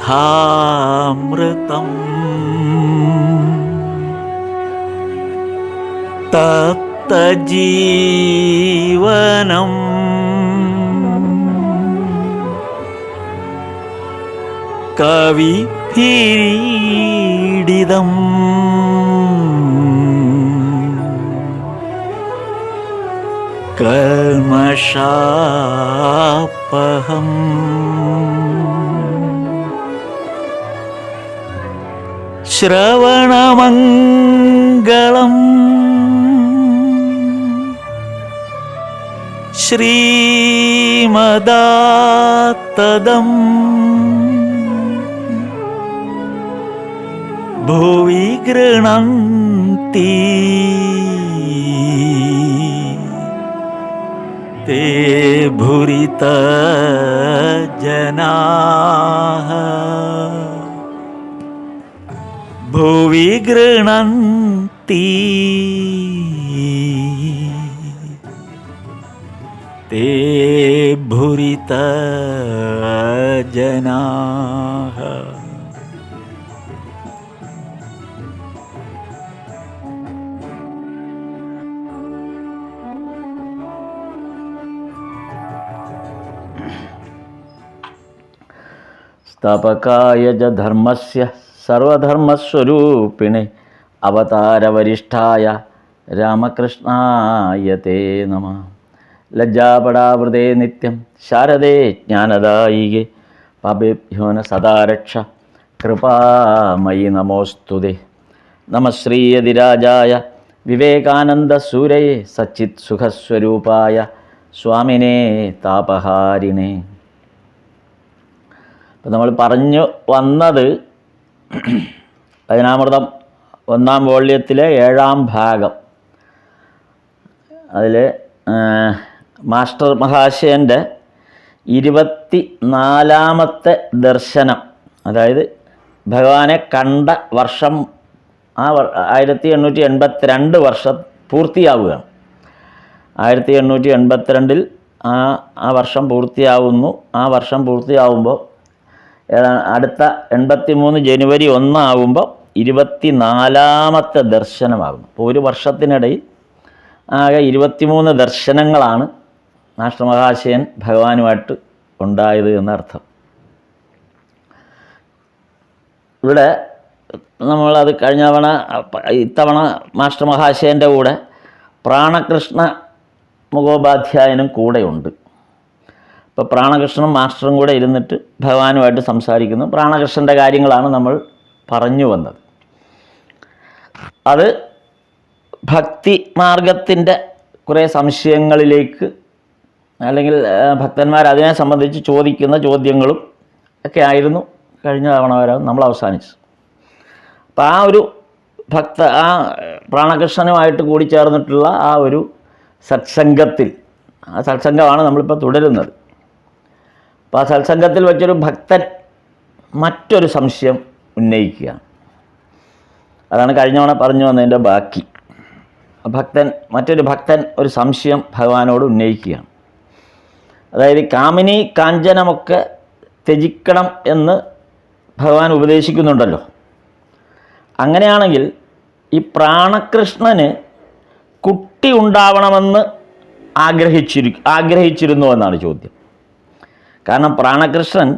കഥാമൃതം തപ്തജീവനം കവിഭിരീഡിതം കൽമഷാപഹം ശ്രവണമംഗളം ശ്രീമദാത്തദം ഭുവി ഗൃണന്തി തേ ഭുരിത ജനാഃ ഭുവി ഗൃണന്തി തേ ഭുരിത ജനാഃ. സ്ഥാപകായ ച ധർമ്മസ്യ സർവധർമ്മസ്വരൂപിണേ അവതാരവരിഷ്ഠായ രാമകൃഷ്ണായ തേ നമഃ. ലജ്ജാപടാവൃതേ നിത്യം ശാരദേ ജ്ഞാനദായികേ പാപേഭ്യോ ന സദാ രക്ഷ കൃപാമയി നമോസ്തുതേ. നമഃ ശ്രീയതിരാജായ വിവേകാനന്ദസൂരയേ സച്ചിത് സുഖസ്വരൂപായ സ്വാമിനേ താപഹാരിണേ. അപ്പം നമ്മൾ പറഞ്ഞു വന്നത് ഭജനാമൃതം 1-ാം വോള്യത്തിലെ 7-ാം ഭാഗം. അതിൽ മാസ്റ്റർ മഹാശയൻ്റെ 24-ാമത്തെ ദർശനം, അതായത് ഭഗവാനെ കണ്ട വർഷം, ആ 1882 വർഷം പൂർത്തിയാവുകയാണ്. 1882 ആ വർഷം പൂർത്തിയാവുന്നു. ആ വർഷം പൂർത്തിയാവുമ്പോൾ അടുത്ത 83 ജനുവരി 1 ആകുമ്പോൾ 24-ാമത്തെ ദർശനമാകുന്നു. അപ്പോൾ ഒരു വർഷത്തിനിടയിൽ ആകെ 23 ദർശനങ്ങളാണ് മാസ്റ്റർ മഹാശയൻ ഭഗവാനുമായിട്ട് ഉണ്ടായത് എന്നർത്ഥം. ഇവിടെ നമ്മളത് കഴിഞ്ഞ തവണ, ഇത്തവണ മാസ്റ്റർ മഹാശയൻ്റെ കൂടെ പ്രാണകൃഷ്ണ മുഖോപാധ്യായനും കൂടെയുണ്ട്. ഇപ്പോൾ പ്രാണകൃഷ്ണനും മാസ്റ്ററും കൂടെ ഇരുന്നിട്ട് ഭഗവാനുമായിട്ട് സംസാരിക്കുന്നു. പ്രാണകൃഷ്ണൻ്റെ കാര്യങ്ങളാണ് നമ്മൾ പറഞ്ഞു വന്നത്. അത് ഭക്തി മാർഗത്തിൻ്റെ കുറേ സംശയങ്ങളിലേക്ക്, അല്ലെങ്കിൽ ഭക്തന്മാർ അതിനെ സംബന്ധിച്ച് ചോദിക്കുന്ന ചോദ്യങ്ങളും ഒക്കെ ആയിരുന്നു കഴിഞ്ഞ തവണ വരെ നമ്മൾ അവസാനിച്ചത്. അപ്പോൾ ആ ഒരു ആ പ്രാണകൃഷ്ണനുമായിട്ട് കൂടിച്ചേർന്നിട്ടുള്ള ആ ഒരു സത്സംഗത്തിൽ, ആ സത്സംഗമാണ് നമ്മളിപ്പോൾ തുടരുന്നത്. അപ്പോൾ ആ സത്സംഗത്തിൽ വെച്ചൊരു ഭക്തൻ മറ്റൊരു സംശയം ഉന്നയിക്കുകയാണ്. അതാണ് കഴിഞ്ഞ തവണ പറഞ്ഞു വന്നതിൻ്റെ ബാക്കി. മറ്റൊരു ഭക്തൻ ഒരു സംശയം ഭഗവാനോട് ഉന്നയിക്കുകയാണ്. അതായത് കാമിനി കാഞ്ചനമൊക്കെ ത്യജിക്കണം എന്ന് ഭഗവാൻ ഉപദേശിക്കുന്നുണ്ടല്ലോ. അങ്ങനെയാണെങ്കിൽ ഈ പ്രാണകൃഷ്ണന് കുട്ടി ഉണ്ടാവണമെന്ന് ആഗ്രഹിച്ചിരുന്നു എന്നാണ് ചോദ്യം. കാരണം പ്രാണകൃഷ്ണൻ,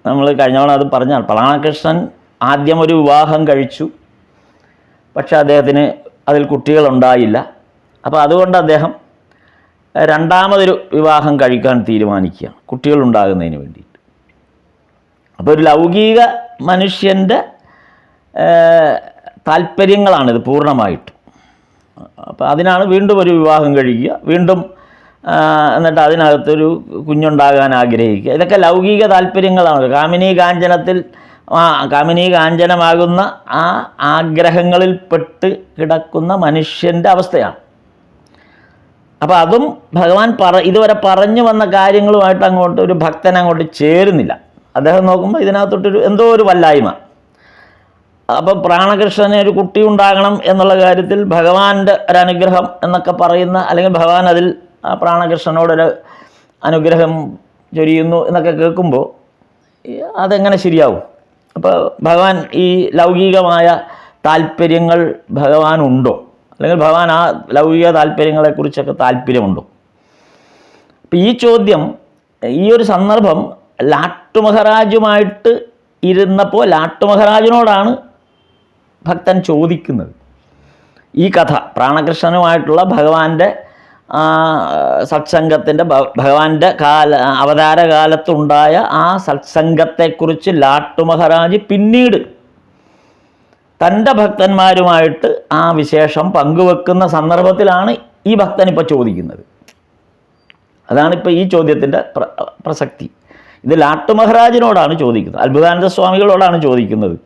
നമ്മൾ കഴിഞ്ഞ തവണ അത് പറഞ്ഞാൽ, പ്രാണകൃഷ്ണൻ ആദ്യം ഒരു വിവാഹം കഴിച്ചു, പക്ഷെ അദ്ദേഹത്തിന് അതിൽ കുട്ടികളുണ്ടായില്ല. അപ്പോൾ അതുകൊണ്ട് അദ്ദേഹം രണ്ടാമതൊരു വിവാഹം കഴിക്കാൻ തീരുമാനിക്കുകയാണ്, കുട്ടികളുണ്ടാകുന്നതിന് വേണ്ടിയിട്ട്. അപ്പോൾ ഒരു ലൗകിക മനുഷ്യൻ്റെ താല്പര്യങ്ങളാണിത് പൂർണ്ണമായിട്ടും. അപ്പോൾ അതിനാണ് വീണ്ടും ഒരു വിവാഹം കഴിക്കുക, വീണ്ടും എന്നിട്ട് അതിനകത്തൊരു കുഞ്ഞുണ്ടാകാൻ ആഗ്രഹിക്കുക. ഇതൊക്കെ ലൗകിക താല്പര്യങ്ങളാണ്. കാമിനി കാഞ്ചനമാകുന്ന ആ ആഗ്രഹങ്ങളിൽപ്പെട്ട് കിടക്കുന്ന മനുഷ്യൻ്റെ അവസ്ഥയാണ്. അപ്പോൾ അതും ഭഗവാൻ ഇതുവരെ പറഞ്ഞു വന്ന കാര്യങ്ങളുമായിട്ട് ഒരു ഭക്തൻ അങ്ങോട്ട് ചേരുന്നില്ല. അദ്ദേഹം നോക്കുമ്പോൾ ഇതിനകത്തൊട്ടൊരു എന്തോ ഒരു വല്ലായ്മ. അപ്പോൾ പ്രാണകൃഷ്ണന് ഒരു കുട്ടി ഉണ്ടാകണം എന്നുള്ള കാര്യത്തിൽ ഭഗവാന്റെ ഒരനുഗ്രഹം എന്നൊക്കെ പറയുന്ന, അല്ലെങ്കിൽ ഭഗവാൻ അതിൽ ആ പ്രാണകൃഷ്ണനോടൊരു അനുഗ്രഹം ചൊരിയുന്നു എന്നൊക്കെ കേൾക്കുമ്പോൾ അതെങ്ങനെ ശരിയാവും? അപ്പോൾ ഭഗവാൻ ഈ ലൗകികമായ താല്പര്യങ്ങൾ ഭഗവാനുണ്ടോ, അല്ലെങ്കിൽ ഭഗവാൻ ആ ലൗകിക താല്പര്യങ്ങളെക്കുറിച്ചൊക്കെ താല്പര്യമുണ്ടോ? അപ്പം ഈ ചോദ്യം, ഈ ഒരു സന്ദർഭം ലാട്ടു മഹാരാജുമായിട്ട് ഇരുന്നപ്പോൾ ലാട്ടു മഹാരാജിനോടാണ് ഭക്തൻ ചോദിക്കുന്നത്. ഈ കഥ പ്രാണകൃഷ്ണനുമായിട്ടുള്ള ഭഗവാന്റെ സത്സംഗത്തിൻ്റെ, ഭഗവാന്റെ അവതാരകാലത്തുണ്ടായ ആ സത്സംഗത്തെക്കുറിച്ച് ലാട്ടു മഹാരാജ് പിന്നീട് തൻ്റെ ഭക്തന്മാരുമായിട്ട് ആ വിശേഷം പങ്കുവെക്കുന്ന സന്ദർഭത്തിലാണ് ഈ ഭക്തൻ ഇപ്പോൾ ചോദിക്കുന്നത്. അതാണിപ്പോൾ ഈ ചോദ്യത്തിൻ്റെ പ്രസക്തി. ഇത് ലാട്ടു മഹാരാജിനോടാണ് ചോദിക്കുന്നത്, അത്ഭുതാനന്ദ സ്വാമികളോടാണ് ചോദിക്കുന്നത്.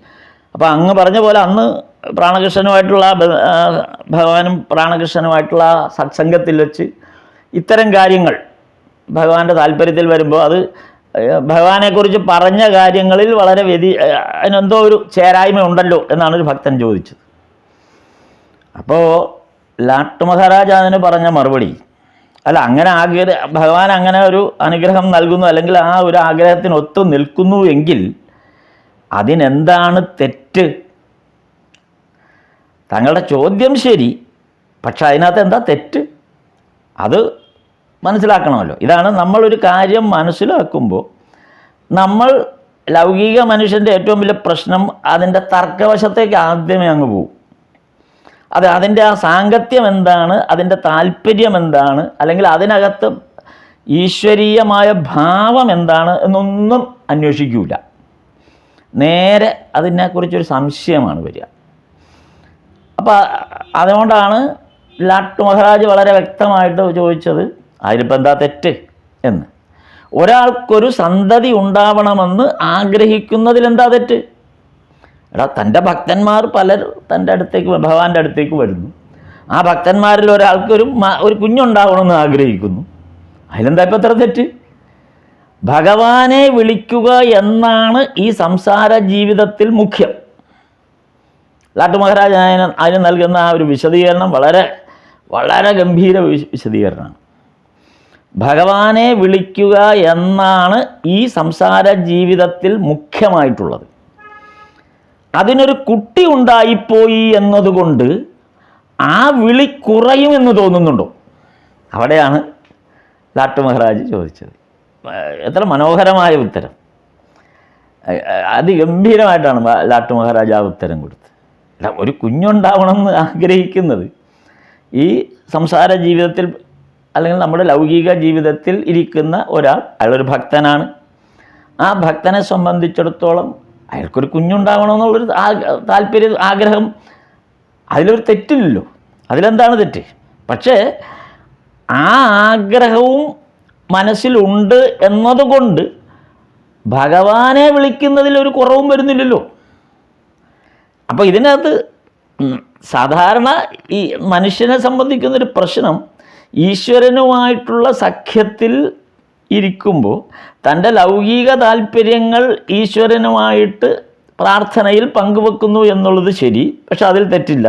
അപ്പോൾ അങ്ങ് പറഞ്ഞ പോലെ അന്ന് പ്രാണകൃഷ്ണനുമായിട്ടുള്ള ഭഗവാനും പ്രാണകൃഷ്ണനുമായിട്ടുള്ള സത്സംഗത്തിൽ വെച്ച് ഇത്തരം കാര്യങ്ങൾ ഭഗവാന്റെ താല്പര്യത്തിൽ വരുമ്പോൾ അത് ഭഗവാനെക്കുറിച്ച് പറഞ്ഞ കാര്യങ്ങളിൽ വളരെ അതിനെന്തോ ഒരു ചേരായ്മ ഉണ്ടല്ലോ എന്നാണ് ഒരു ഭക്തൻ ചോദിച്ചത്. അപ്പോൾ ലാട്ടു മഹാരാജ് അതിന് പറഞ്ഞ മറുപടി, അല്ല, അങ്ങനെ ഭഗവാൻ അങ്ങനെ ഒരു അനുഗ്രഹം നൽകുന്നു, അല്ലെങ്കിൽ ആ ഒരു ആഗ്രഹത്തിന് ഒത്തു നിൽക്കുന്നു എങ്കിൽ അതിനെന്താണ് തെറ്റ്? താങ്കളുടെ ചോദ്യം ശരി, പക്ഷെ അതിനകത്ത് എന്താ തെറ്റ്? അത് മനസ്സിലാക്കണമല്ലോ. ഇതാണ് നമ്മളൊരു കാര്യം മനസ്സിലാക്കുമ്പോൾ നമ്മൾ ലൗകിക മനുഷ്യൻ്റെ ഏറ്റവും വലിയ പ്രശ്നം അതിൻ്റെ തർക്കവശത്തേക്ക് ആദ്യമേ അങ്ങ് പോകും. അതിൻ്റെ ആ സാങ്കത്യം എന്താണ്, അതിൻ്റെ താല്പര്യം എന്താണ്, അല്ലെങ്കിൽ അതിനകത്ത് ഈശ്വരീയമായ ഭാവം എന്താണ് എന്നൊന്നും അന്വേഷിക്കൂല. നേരെ അതിനെക്കുറിച്ചൊരു സംശയമാണ് വരിക. അപ്പോൾ അതുകൊണ്ടാണ് ലാട്ടു മഹാരാജ് വളരെ വ്യക്തമായിട്ട് ചോദിച്ചത്, അതിലിപ്പോൾ എന്താ തെറ്റ് എന്ന്. ഒരാൾക്കൊരു സന്തതി ഉണ്ടാവണമെന്ന് ആഗ്രഹിക്കുന്നതിലെന്താ തെറ്റ്? എടാ, തൻ്റെ ഭക്തന്മാർ പലർ തൻ്റെ അടുത്തേക്ക്, ഭഗവാന്റെ അടുത്തേക്ക് വരുന്നു. ആ ഭക്തന്മാരിൽ ഒരാൾക്കൊരു കുഞ്ഞുണ്ടാവണമെന്ന് ആഗ്രഹിക്കുന്നു. അതിലെന്താ ഇപ്പം എത്ര തെറ്റ്? ഭഗവാനെ വിളിക്കുക എന്നാണ് ഈ സംസാര ജീവിതത്തിൽ മുഖ്യം. ലാട്ടു മഹാരാജ് അതിന് നൽകുന്ന ആ ഒരു വിശദീകരണം വളരെ വളരെ ഗംഭീര വിശദീകരണമാണ്. ഭഗവാനെ വിളിക്കുക എന്നാണ് ഈ സംസാര ജീവിതത്തിൽ മുഖ്യമായിട്ടുള്ളത്. അതിനൊരു കുട്ടി ഉണ്ടായിപ്പോയി എന്നതുകൊണ്ട് ആ വിളി കുറയുമെന്ന് തോന്നുന്നുണ്ടോ? അവിടെയാണ് ലാട്ടു മഹാരാജ് ചോദിച്ചത്. എത്ര മനോഹരമായ ഉത്തരം! അതിഗംഭീരമായിട്ടാണ് ലാട്ടു മഹാരാജ് ആ ഉത്തരം കൊടുത്തത്. ഒരു കുഞ്ഞുണ്ടാവണമെന്ന് ആഗ്രഹിക്കുന്നത് ഈ സംസാര ജീവിതത്തിൽ, അല്ലെങ്കിൽ നമ്മുടെ ലൗകിക ജീവിതത്തിൽ ഇരിക്കുന്ന അയാളൊരു ഭക്തനാണ്. ആ ഭക്തനെ സംബന്ധിച്ചിടത്തോളം അയാൾക്കൊരു കുഞ്ഞുണ്ടാവണമെന്നുള്ളൊരു ആഗ്രഹം, അതിലൊരു തെറ്റില്ലല്ലോ. അതിലെന്താണ് തെറ്റ്? പക്ഷേ ആ ആഗ്രഹവും മനസ്സിലുണ്ട് എന്നതുകൊണ്ട് ഭഗവാനെ വിളിക്കുന്നതിലൊരു കുറവും വരുന്നില്ലല്ലോ. അപ്പോൾ ഇതിനകത്ത് സാധാരണ ഈ മനുഷ്യനെ സംബന്ധിക്കുന്നൊരു പ്രശ്നം, ഈശ്വരനുമായിട്ടുള്ള സഖ്യത്തിൽ ഇരിക്കുമ്പോൾ തൻ്റെ ലൗകിക താല്പര്യങ്ങൾ ഈശ്വരനുമായിട്ട് പ്രാർത്ഥനയിൽ പങ്കുവെക്കുന്നു എന്നുള്ളത് ശരി, പക്ഷെ അതിൽ തെറ്റില്ല.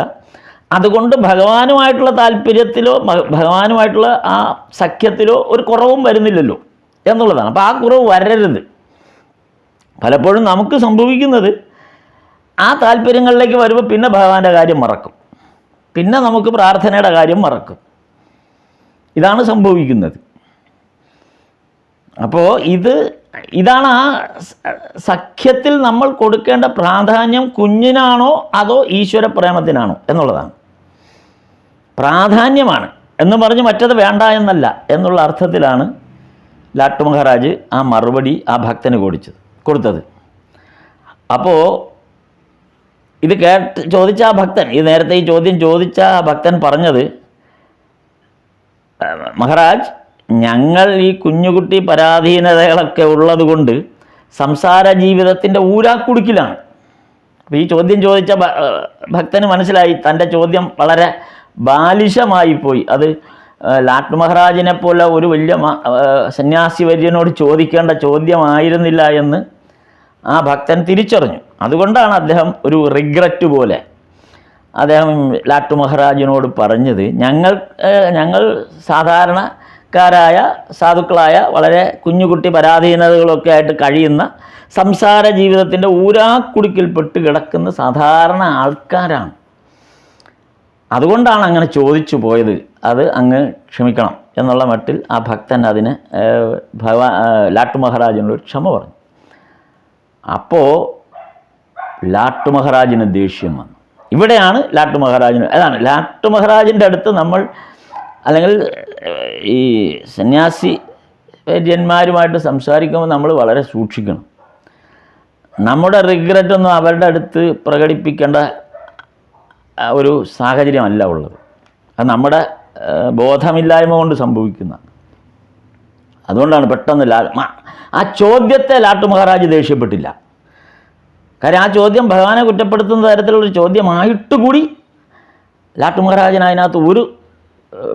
അതുകൊണ്ട് ഭഗവാനുമായിട്ടുള്ള താല്പര്യത്തിലോ ഭഗവാനുമായിട്ടുള്ള ആ സഖ്യത്തിലോ ഒരു കുറവും വരുന്നില്ലല്ലോ എന്നുള്ളതാണ്. അപ്പോൾ ആ കുറവ് വരരുത്. പലപ്പോഴും നമുക്ക് സംഭവിക്കുന്നത് ആ താല്പര്യങ്ങളിലേക്ക് വരുമ്പോൾ പിന്നെ ഭഗവാന്റെ കാര്യം മറക്കും, പിന്നെ നമുക്ക് പ്രാർത്ഥനയുടെ കാര്യം മറക്കും. ഇതാണ് സംഭവിക്കുന്നത്. അപ്പോൾ ഇതാണ് ആ സഖ്യത്തിൽ നമ്മൾ കൊടുക്കേണ്ട പ്രാധാന്യം. കുഞ്ഞിനാണോ അതോ ഈശ്വര പ്രേമത്തിനാണോ എന്നുള്ളതാണ്. പ്രാധാന്യമാണ് എന്ന് പറഞ്ഞ് മറ്റത് വേണ്ട എന്നല്ല എന്നുള്ള അർത്ഥത്തിലാണ് ലാട്ടു മഹാരാജ് ആ മറുപടി ആ ഭക്തന് കൊടുത്തത്. അപ്പോൾ ഇത് ചോദിച്ച ആ ഭക്തൻ, ഈ നേരത്തെ ഈ ചോദ്യം ചോദിച്ച ആ ഭക്തൻ പറഞ്ഞത്, മഹാരാജ്, ഞങ്ങൾ ഈ കുഞ്ഞുകുട്ടി പരാധീനതകളൊക്കെ ഉള്ളത് കൊണ്ട് സംസാര ജീവിതത്തിൻ്റെ ഊരാക്കുടുക്കിലാണ്. അപ്പോൾ ഈ ചോദ്യം ചോദിച്ച ഭക്തന് മനസ്സിലായി തൻ്റെ ചോദ്യം വളരെ ബാലിശമായിപ്പോയി. അത് ലാട്ടു മഹാരാജിനെ പോലെ ഒരു വലിയ സന്യാസി വര്യനോട് ചോദിക്കേണ്ട ചോദ്യമായിരുന്നില്ല എന്ന് ആ ഭക്തൻ തിരിച്ചറിഞ്ഞു. അതുകൊണ്ടാണ് അദ്ദേഹം ഒരു റിഗ്രറ്റ് പോലെ അദ്ദേഹം ലാട്ടു മഹാരാജിനോട് പറഞ്ഞത്, ഞങ്ങൾ സാധാരണ ക്കാരായ സാധുക്കളായ വളരെ കുഞ്ഞുകുട്ടി പരാധീനതകളൊക്കെ ആയിട്ട് കഴിയുന്ന സംസാര ജീവിതത്തിൻ്റെ ഊരാക്കുടുക്കിൽപ്പെട്ട് കിടക്കുന്ന സാധാരണ ആൾക്കാരാണ്. അതുകൊണ്ടാണ് അങ്ങനെ ചോദിച്ചു പോയത്. അത് അങ്ങ് ക്ഷമിക്കണം എന്നുള്ള മട്ടിൽ ആ ഭക്തൻ അതിന് ലാട്ടു മഹാരാജിനോട് ക്ഷമ പറഞ്ഞു. അപ്പോൾ ലാട്ടു മഹാരാജിന് ദേഷ്യം വന്നു. ഇവിടെയാണ് ലാട്ടു മഹാരാജിന്, അതാണ് ലാട്ടു മഹാരാജിൻ്റെ അടുത്ത് നമ്മൾ, അല്ലെങ്കിൽ ഈ സന്യാസി വൈദ്യന്മാരുമായിട്ട് സംസാരിക്കുമ്പോൾ നമ്മൾ വളരെ സൂക്ഷിക്കണം. നമ്മുടെ റിഗ്രറ്റൊന്നും അവരുടെ അടുത്ത് പ്രകടിപ്പിക്കേണ്ട ഒരു സാഹചര്യമല്ല ഉള്ളത്. അത് നമ്മുടെ ബോധമില്ലായ്മ കൊണ്ട് സംഭവിക്കുന്ന. അതുകൊണ്ടാണ് പെട്ടെന്ന് ആ ചോദ്യത്തെ ലാട്ടു മഹാരാജ് ദേഷ്യപ്പെട്ടില്ല. കാര്യം ആ ചോദ്യം ഭഗവാനെ കുറ്റപ്പെടുത്തുന്ന തരത്തിലുള്ളൊരു ചോദ്യമായിട്ട് കൂടി ലാട്ടു മഹാരാജന് അതിനകത്ത് ഒരു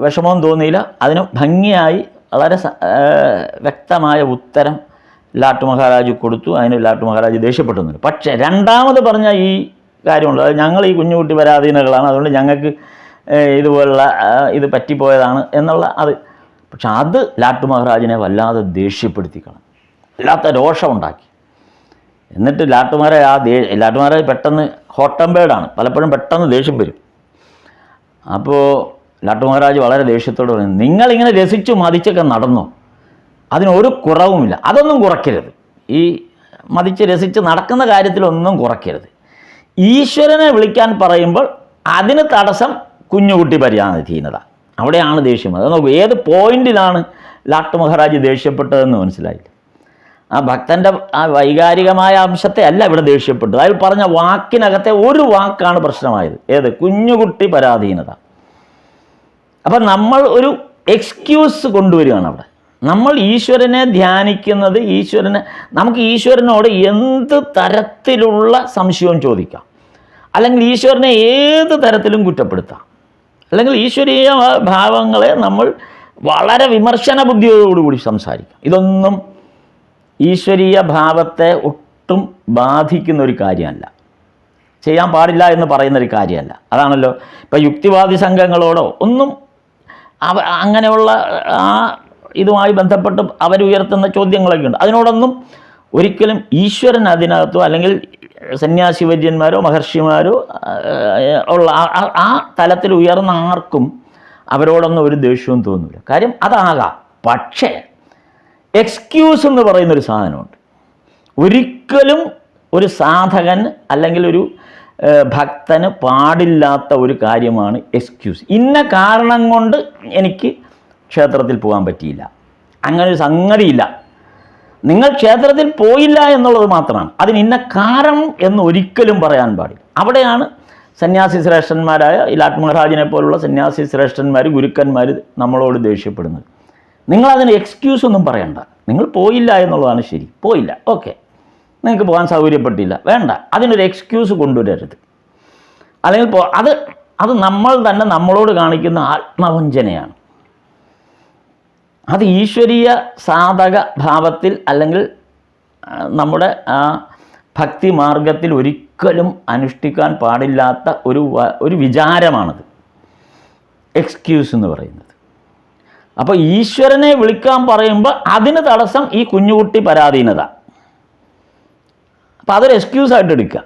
വിഷമവും തോന്നിയില്ല. അതിന് ഭംഗിയായി വളരെ വ്യക്തമായ ഉത്തരം ലാട്ടു മഹാരാജ് കൊടുത്തു. അതിന് ലാട്ടു മഹാരാജ് ദേഷ്യപ്പെട്ടൊന്നുമില്ല. പക്ഷേ രണ്ടാമത് പറഞ്ഞ ഈ കാര്യമുണ്ട്, അത് ഞങ്ങൾ ഈ കുഞ്ഞുകുട്ടി പരാധീനകളാണ്, അതുകൊണ്ട് ഞങ്ങൾക്ക് ഇതുപോലുള്ള ഇത് പറ്റിപ്പോയതാണ് എന്നുള്ള അത്. പക്ഷെ അത് ലാട്ടു മഹാരാജിനെ വല്ലാതെ ദേഷ്യപ്പെടുത്തിക്കണം, വല്ലാത്ത രോഷമുണ്ടാക്കി. എന്നിട്ട് ലാട്ടു മഹാരാജ് പെട്ടെന്ന് ഹോട്ട് ടെമ്പേർഡാണ്, പലപ്പോഴും പെട്ടെന്ന് ദേഷ്യം വരും. അപ്പോൾ ലാട്ടു മഹാരാജ് വളരെ ദേഷ്യത്തോട് പറഞ്ഞു, നിങ്ങളിങ്ങനെ രസിച്ചു മതിച്ചൊക്കെ നടന്നു, അതിനൊരു കുറവുമില്ല, അതൊന്നും കുറയ്ക്കരുത്. ഈ മതിച്ച് രസിച്ച് നടക്കുന്ന കാര്യത്തിലൊന്നും കുറയ്ക്കരുത്. ഈശ്വരനെ വിളിക്കാൻ പറയുമ്പോൾ അതിന് തടസ്സം കുഞ്ഞുകുട്ടി പരാധീനത, അവിടെയാണ് ദേഷ്യം. അത് നോക്കൂ, ഏത് പോയിന്റിലാണ് ലാട്ടു മഹാരാജ് ദേഷ്യപ്പെട്ടതെന്ന് മനസ്സിലായില്ല. ആ ഭക്തൻ്റെ ആ വൈകാരികമായ അംശത്തെ അല്ല ഇവിടെ ദേഷ്യപ്പെട്ടത്. അയാൾ പറഞ്ഞ വാക്കിനകത്തെ ഒരു വാക്കാണ് പ്രശ്നമായത്. ഏത്? കുഞ്ഞുകുട്ടി പരാധീനത. അപ്പം നമ്മൾ ഒരു എക്സ്ക്യൂസ് കൊണ്ടുവരികയാണ് അവിടെ. നമ്മൾ ഈശ്വരനെ ധ്യാനിക്കുന്നത്, നമുക്ക് ഈശ്വരനോട് എന്ത് തരത്തിലുള്ള സംശയവും ചോദിക്കാം, അല്ലെങ്കിൽ ഈശ്വരനെ ഏത് തരത്തിലും കുറ്റപ്പെടുത്താം, അല്ലെങ്കിൽ ഈശ്വരീയ ഭാവങ്ങളെ നമ്മൾ വളരെ വിമർശന ബുദ്ധിയോടുകൂടി സംസാരിക്കാം. ഇതൊന്നും ഈശ്വരീയ ഭാവത്തെ ഒട്ടും ബാധിക്കുന്ന ഒരു കാര്യമല്ല, ചെയ്യാൻ പാടില്ല എന്ന് പറയുന്നൊരു കാര്യമല്ല. അതാണല്ലോ ഇപ്പം യുക്തിവാദി സംഘങ്ങളോടോ ഒന്നും അങ്ങനെയുള്ള ആ ഇതുമായി ബന്ധപ്പെട്ട് അവരുയർത്തുന്ന ചോദ്യങ്ങളൊക്കെ ഉണ്ട്. അതിനോടൊന്നും ഒരിക്കലും ഈശ്വരൻ അതിനകത്തോ അല്ലെങ്കിൽ സന്യാസി വൈദ്യന്മാരോ മഹർഷിമാരോ ഉള്ള ആ തലത്തിൽ ഉയർന്ന ആർക്കും അവരോടൊന്നും ഒരു ദേഷ്യവും തോന്നില്ല. കാര്യം അതാകാം. പക്ഷേ എക്സ്ക്യൂസ് എന്ന് പറയുന്നൊരു സാധനമുണ്ട്. ഒരിക്കലും ഒരു സാധകൻ അല്ലെങ്കിൽ ഒരു ഭക്തന് പാടില്ലാത്ത ഒരു കാര്യമാണ് എക്സ്ക്യൂസ്. ഇന്ന കാരണം കൊണ്ട് എനിക്ക് ക്ഷേത്രത്തിൽ പോകാൻ പറ്റിയില്ല, അങ്ങനെ ഒരു സംഗതിയില്ല. നിങ്ങൾ ക്ഷേത്രത്തിൽ പോയില്ല എന്നുള്ളത് മാത്രമാണ്, അതിന് ഇന്ന കാരണം എന്ന് ഒരിക്കലും പറയാൻ പാടില്ല. അവിടെയാണ് സന്യാസി ശ്രേഷ്ഠന്മാരായ ലാട്ടു മഹാരാജിനെ പോലുള്ള സന്യാസി ശ്രേഷ്ഠന്മാർ, ഗുരുക്കന്മാർ നമ്മളോട് ദേഷ്യപ്പെടുന്നത്. നിങ്ങളതിന് എക്സ്ക്യൂസ് ഒന്നും പറയണ്ട. നിങ്ങൾ പോയില്ല എന്നുള്ളതാണ് ശരി, പോയില്ല, ഓക്കെ, നിങ്ങൾക്ക് പോകാൻ സൗകര്യപ്പെട്ടില്ല, വേണ്ട, അതിനൊരു എക്സ്ക്യൂസ് കൊണ്ടുവരരുത്. അല്ലെങ്കിൽ അത് നമ്മൾ തന്നെ നമ്മളോട് കാണിക്കുന്ന ആത്മവഞ്ചനയാണ്. അത് ഈശ്വരീയ സാധക ഭാവത്തിൽ അല്ലെങ്കിൽ നമ്മുടെ ആ ഭക്തി മാർഗത്തിൽ ഒരിക്കലും അനുഷ്ഠിക്കാൻ പാടില്ലാത്ത ഒരു വിചാരമാണത്, എക്സ്ക്യൂസ് എന്ന് പറയുന്നത്. അപ്പോൾ ഈശ്വരനെ വിളിക്കാൻ പറയുമ്പോൾ അതിന് തടസ്സം ഈ കുഞ്ഞുകുട്ടി പരാധീനത. അപ്പോൾ അതൊരു എക്സ്ക്യൂസായിട്ട് എടുക്കുക.